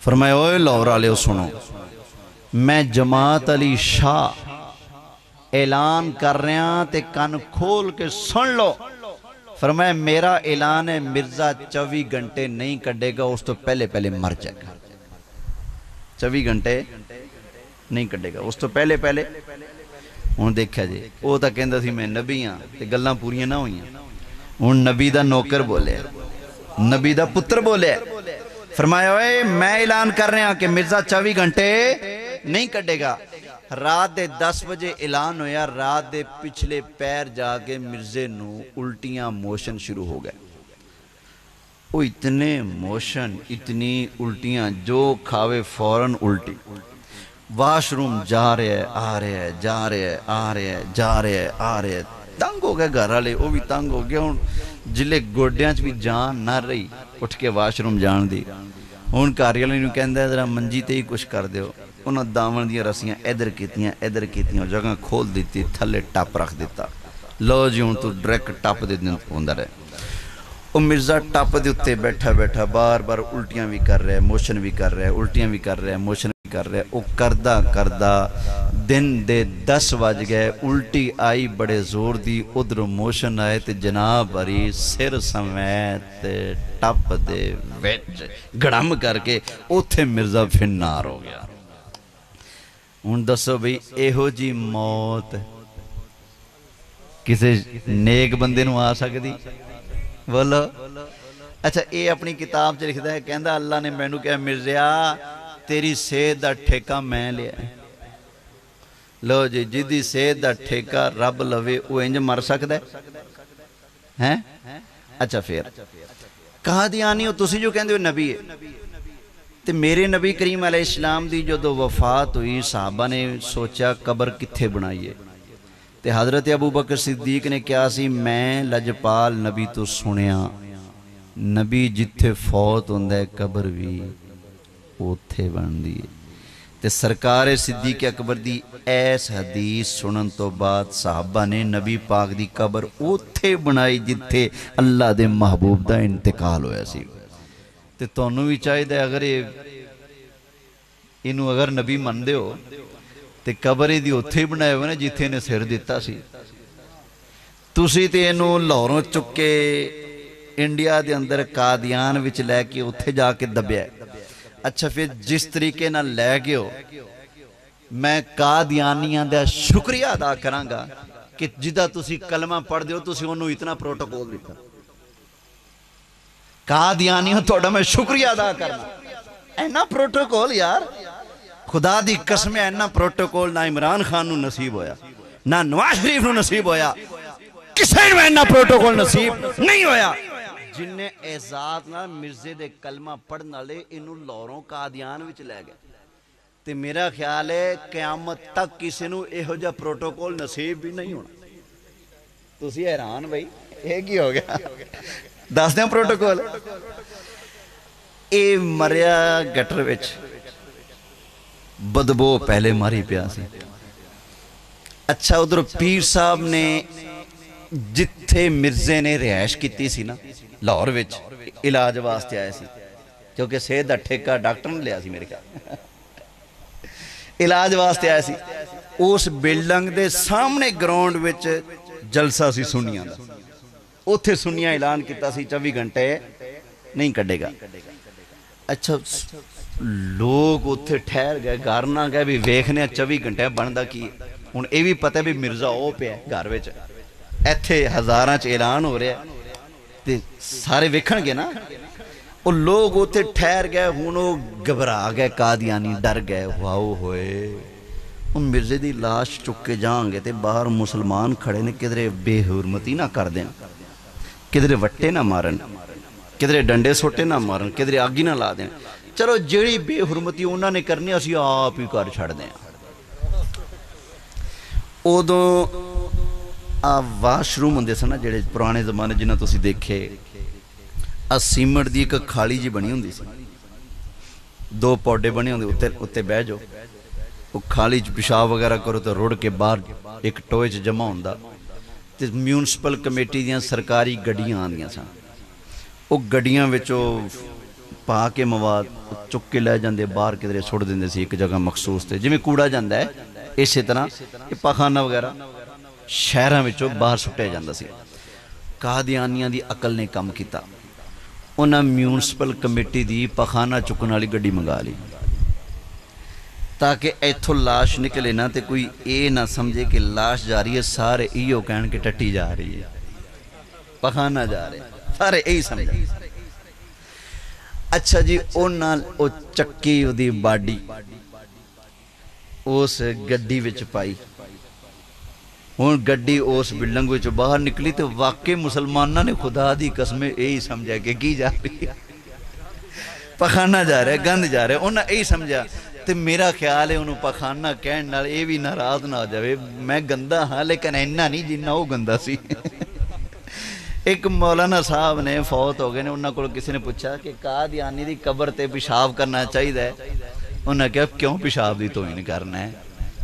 Speaker 1: فرمایا اوے لاہور والے سنو میں جماعت علی شاہ اعلان کر رہا تے کان کھول کے سن لو فرمایا میرا اعلان ہے مرزا 24 گھنٹے نہیں کڈے گا اس تو پہلے پہلے مر جائے گا 24 گھنٹے نہیں کڈے گا اس تو پہلے پہلے ہن دیکھا جی وہ تا کہندا سی میں نبی ہاں تے گلاں پوریاں نہ ہوئیاں ہن نبی دا نوکر بولے نبی دا پتر بولے فرمایا اوے میں اعلان کر رہا کہ مرزا 24 گھنٹے نہیں کٹے گا رات دے 10 بجے اعلان ہویا رات دے پچھلے پیر جا کے مرزے نو الٹیاں موشن شروع ہو گئے وہ اتنے موشن اتنی الٹیاں جو کھاوے فوراً الٹی واش روم جا رہے ہیں آ رہے ہیں جا رہے ہیں آ رہے ہیں جا رہے ہیں آ رہے ہیں تنگ ہو گئے گھر والے وہ بھی تنگ ہو گیا ہوں جلے گوڈیاں چ بھی جان نہ رہی اٹھ کے واش روم جان دی ہوں گھر والے نوں کہندا ہے ذرا منجی تے ہی کچھ کر دیو انہاں داون دیاں رسیاں ادھر کیتیاں جگہ کھول دیتی تھلے ٹپ رکھ دیتا لو جی ہوں تو ڈائریکٹ ٹپ دے دن ہوندا رہے وہ مرزا ٹپ دے اتے بیٹھا بیٹھا بار بار الٹیاں بھی کر رہے موشن بھی کر رہے الٹیاں بھی کر رہے موشن بھی کر رہے وہ کردہ دن دے 10 بج گئے الٹی آئی بڑے زور دی ادھر موشن آئے تے جناب بری سر سمیت ٹپ دے ویچ گڑم کر کے اوتھے مرزا پھر نار ہو گیا ہن دسو بھئی ایہو جی موت کسے نیک بندے نو آ سکدی بولو اچھا اے اپنی کتاب چ لکھدا ہے کہندا اللہ نے مینوں کہا مرزیا تیری صحت دا ٹھیکہ میں لیا لو جی جدی صحت دا ٹھیکہ رب لوے وہ انج مر سکدا ہے اچھا پھر کہا دیانی ہو تسی جو کہندے ہو نبی ہے تے میرے نبی کریم علیہ السلام دی جو دو وفات ہوئی صحابہ نے سوچا قبر کتھے بنائیے تے حضرت ابو بکر صدیق نے کیا سی میں لجپال نبی تو سنیا نبی جتھے فوت ہوندہ ہے قبر بھی اوتھے بن دی تے سرکار صدیق اکبر دی ایس حدیث سنن تو بعد صحابہ نے نبی پاک دی قبر اوتھے بنائی جتھے اللہ دے محبوب دا انتقال ہویا سی تے تونوں بھی چاہیے دے اگر انہوں اگر نبی من دے ہو تے قبر دی اوتھے بنائے ہوئے نا جتھے نے سر دیتا سی تسی تے انہوں لاہوروں چکے انڈیا دے اندر قادیان وچ لے کے اوتھے جا کے دبیا ہے اچھا پھر جس طریقے نہ لے گئے ہو میں قادیانیاں دا شکریہ ادا کرانگا کہ جدہ تسی کلمہ پڑھ دیو تسی انہوں اتنا پروٹوکول دیتا قادیانیوں توڑا میں شکریہ ادا کرنا اینا پروٹوکول یار خدا دی قسم اینا پروٹوکول نہ عمران خان نو نصیب ہویا نہ نواز شریف نو نصیب ہویا کسے نو اینا پروٹوکول نصیب نہیں ہویا جن نے اعزاز نہ مرزے دے کلمہ پڑھنا لے انہوں لاہوروں قادیان وچ لے گئے تے میرا خیال ہے قیامت تک کسی نو ایہو جا پروٹوکول نصیب بھی نہیں ہونا تسی حیران بھائی ایک ہی ہو گیا دس دیں پروٹوکول اے مریا گٹر وچ بدبو پہلے ماری پیاسی اچھا ادھر پیر صاحب نے جتھے مرزے نے رہائش کیتی سی نا لاہور وچ علاج واسطے آئے سی کیونکہ صحت دا ٹھیکہ ڈاکٹر نے لیا سی میرے خیال علاج واسطے آئے سی اس بلڈنگ دے سامنے گراؤنڈ وچ جلسہ سی سنیاں دا اوتھے سنیاں اعلان کیتا سی 24 گھنٹے نہیں کڈے گا اچھا لوگ اوتھے ٹھہر گئے گھر نہ گئے بھی ویکھنے 24 گھنٹے بندا کی ہن اے بھی پتہ بھی مرزا او پیا گھر وچ ایتھے ہزاراں چ اعلان ہو رہا تے سارے ویکھن گے نا او لوگ اوتھے ٹھہر گئے ہن او گھبرا گئے قادیانی ڈر گئے واؤ ہوئے ان مرزے دی لاش چک کے جائیں گے تے باہر مسلمان کھڑے نے کدھرے بے حرمتی نہ کر دیں کدھرے وٹے نہ مارن کدھرے ڈنڈے سوٹے نہ مارن کدھرے آگی نہ لا دیں چلو جیڑی بے حرمتی انہوں نے کرنی اسی آپ ہی کر چھڑ دیں ادو واش روم ہوندے سن نا جڑے پرانے زمانے جنہاں تسی دیکھے سیمنٹ دی ایک کھالی جی بنی ہوندی سی دو پوڈے بنے ہوندے اتنے بہ جاؤ وہ کھالی چ پیشاب وغیرہ کرو تو رڑ کے باہر ایک ٹوئے چ جمع ہوندا تے میونسپل کمیٹی دیاں سرکاری گڈیاں آندیاں سن وہ گڈیاں وچوں پا کے مواد چک کے لے جاندے باہر کدھرے سٹ دیندے سی ایک جگہ مخصوص تے جویں کوڑا جاندا ہے اسی طرح یہ پاخانہ وغیرہ شہراں وچوں باہر سٹیا جاندا سی قادیانیاں دی عقل نے کم کیتا انہاں میونسپل کمیٹی دی پاخانہ چکن والی گڈی منگا لی تاکہ ایتھوں لاش نکلے نہ تے کوئی اے نہ سمجھے کہ لاش جا رہی ہے سارے ایو کہن کے ٹٹی جا رہی ہے پاخانہ جا رہے سارے یہی سمجھا اچھا جی او چکی دی باڈی اس گڈی وچ پائی ہوں گڈی اس بلڈنگ وچ باہر نکلی تو واقعی مسلمانوں نے خدا دی قسم یہی سمجھا کہ کی جا رہی ہے پاخانہ جا رہا ہے گند جا رہا ہے انہاں یہی سمجھا تے میرا خیال ہے انہوں پاخانہ کہن نال اے بھی ناراض نہ ہو جاوے میں گندا ہاں لیکن اینا نہیں جنہ وہ گندا سی ایک مولانا صاحب نے فوت ہو گئے نے انہوں کو کسی نے پوچھا کہ قادیانی دی قبر تے پیشاب کرنا چاہیے انہوں نے کہا کیوں پیشاب دی توہین کرنا ہے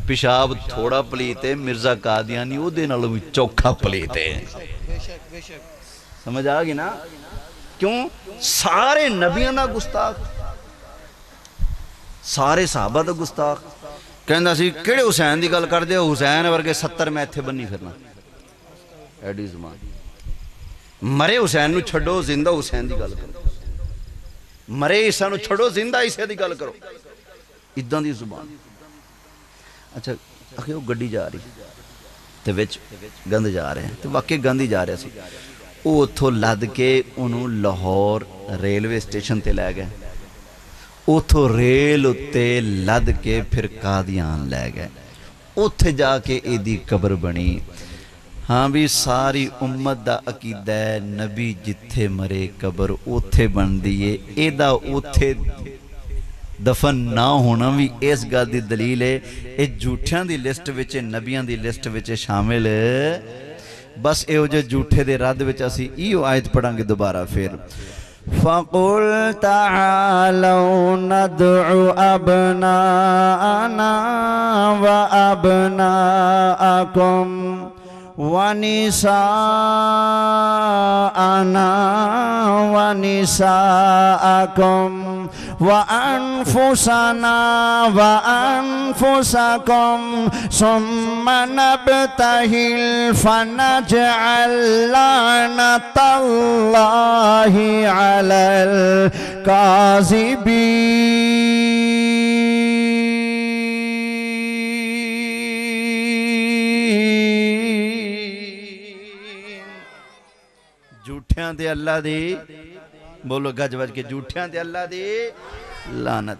Speaker 1: پیشاب تھوڑا پلیتے مرزا قادیانی او دے نالوں چوکھا پلیتے سمجھ آگی نا کیوں سارے نبیوں دا گستاخ سارے صحابہ دا گستاخ کہندا سی کیڑے حسین دی گل کر دے حسین ورگے 70 میں ایتھے بنی پھرنا ایڈی زمان مرے حسین نو چھڑو زندہ حسین دی گل کرو مرے عیسیٰ نو چھڑو زندہ عیسیٰ دی گل کرو ادھاں دی زبان اچھا آخر وہ گڈی جا رہی تے وچ گند جا رہے ہیں تو واقعی گند ہی جا رہا سی وہ اتھوں لد کے انہوں لاہور ریلوے اسٹیشن تے لے گئے اتھوں ریل اتے لد کے پھر قادیان لے گئے اتھے جا کے ایدی قبر بنی ہاں بھی ساری امت دا عقیدہ ہے نبی جتھے مرے قبر اتھے بن دیئے ایدہ اتھے دفن نہ ہونا بھی اس گل دی دلیل ہے اے جھوٹیاں دی لسٹ وچے نبیاں دی لسٹ وچے شامل ہے بس اے جو جھوٹے دے رد وچ اسی ایو آیت پڑھاں گے دوبارہ پھر فَقُلْ تَعَالَوْا نَدْعُ أَبْنَاءَنَا وَأَبْنَاءَكُمْ وَنِسَاءَنَا وَنِسَاءَكُمْ وَأَنفُسَنَا وَأَنفُسَكُمْ ثُمَّ نَبْتَهِلْ فَنَجْعَلْ لَعْنَةَ اللَّهِ عَلَى الْكَاذِبِينَ جھوٹیاں دے اللہ دی بولو گج بج کے جھوٹیاں دے اللہ دی لعنت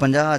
Speaker 1: 50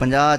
Speaker 1: 50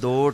Speaker 1: 2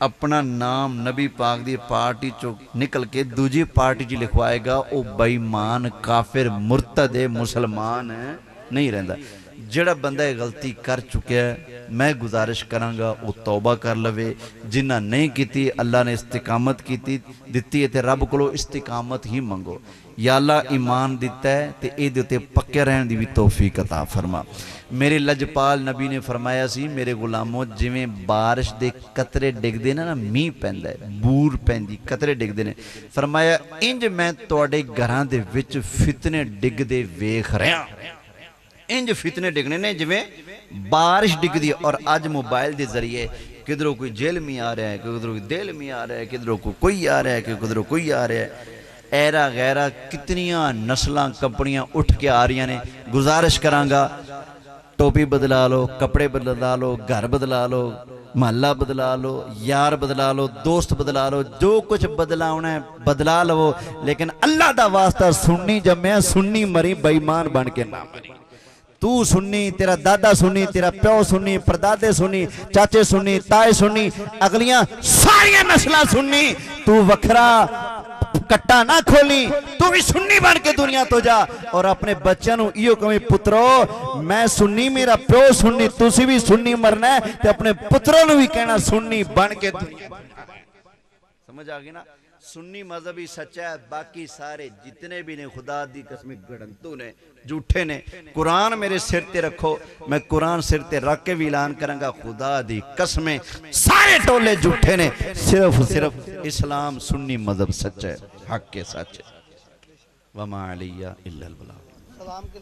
Speaker 1: اپنا نام نبی پاک دی پارٹی چو نکل کے دوجی پارٹی چی لکھوائے گا او بےمان کافر مرتد مسلمان نہیں رہندا جڑا بندہ غلطی کر چکے ہے میں گزارش کرانگا وہ توبہ کر لوے جنہ نہیں کیتی اللہ نے استقامت کیتی دیتی ہے تے رب کو استقامت ہی منگو یا اللہ ایمان دیتا ہے تے اے دیتے پکے رہن دی بھی توفیق عطا فرما میرے لجپال نبی نے فرمایا سی میرے غلاموں جویں بارش دے قطرے ڈگ دے نا می پیندا ہے بور پیندی قطرے ڈگ دے نے فرمایا انج میں تواڈے گھراں دے وچ فتنے ڈگ دے ویکھ رہا انج فتنے ڈگنے نے جویں بارش ڈگ دی اور آج موبائل دے ذریعے کدھروں کوئی جیل میں آ رہا ہے کدھروں کوئی دل میں آ رہا ہے کدھروں کوئی آ رہا ہے کدھروں کوئی آ رہا ہے ایرا غیرہ کتنیاں نسلاں کمپنیاں اٹھ کے آ رہی ہیں گزارش کرانگا ٹوپی بدلا لو کپڑے بدلا لو گھر بدلا لو محلہ بدلا لو یار بدلا لو دوست بدلا لو جو کچھ بدلاؤنا ہے بدلا لو لیکن اللہ دا واسطہ سننی جمعہ سننی مری بےمان بن کے نہ مری تو سننی تیرا دادا سننی تیرا پیو سننی پردادے سننی چاچے سننی تائے سننی اگلیاں ساریاں نسلہ سننی تو وکھرا کٹا نہ کھولی تو بھی سننی بن کے دنیا تو جا اور اپنے بچوں ایو کمی پترو میں سننی میرا پیو سننی تسی بھی سننی مرنا ہے تے اپنے پتروں نے بھی کہنا سننی بن کے دنیا سمجھ آگئی نا سنی مذہبی سچا ہے باقی سارے جتنے بھی نے خدا دی قسم گڑنتو نے جھوٹے نے قرآن میرے سر تے رکھو میں قرآن سر تے رکھ کے بھی اعلان کرنگا خدا دی قسمیں سارے ٹولے جھوٹے نے صرف اسلام سنی مذہب سچا ہے حق کے سچ ہے وما علیہ الا البلاغ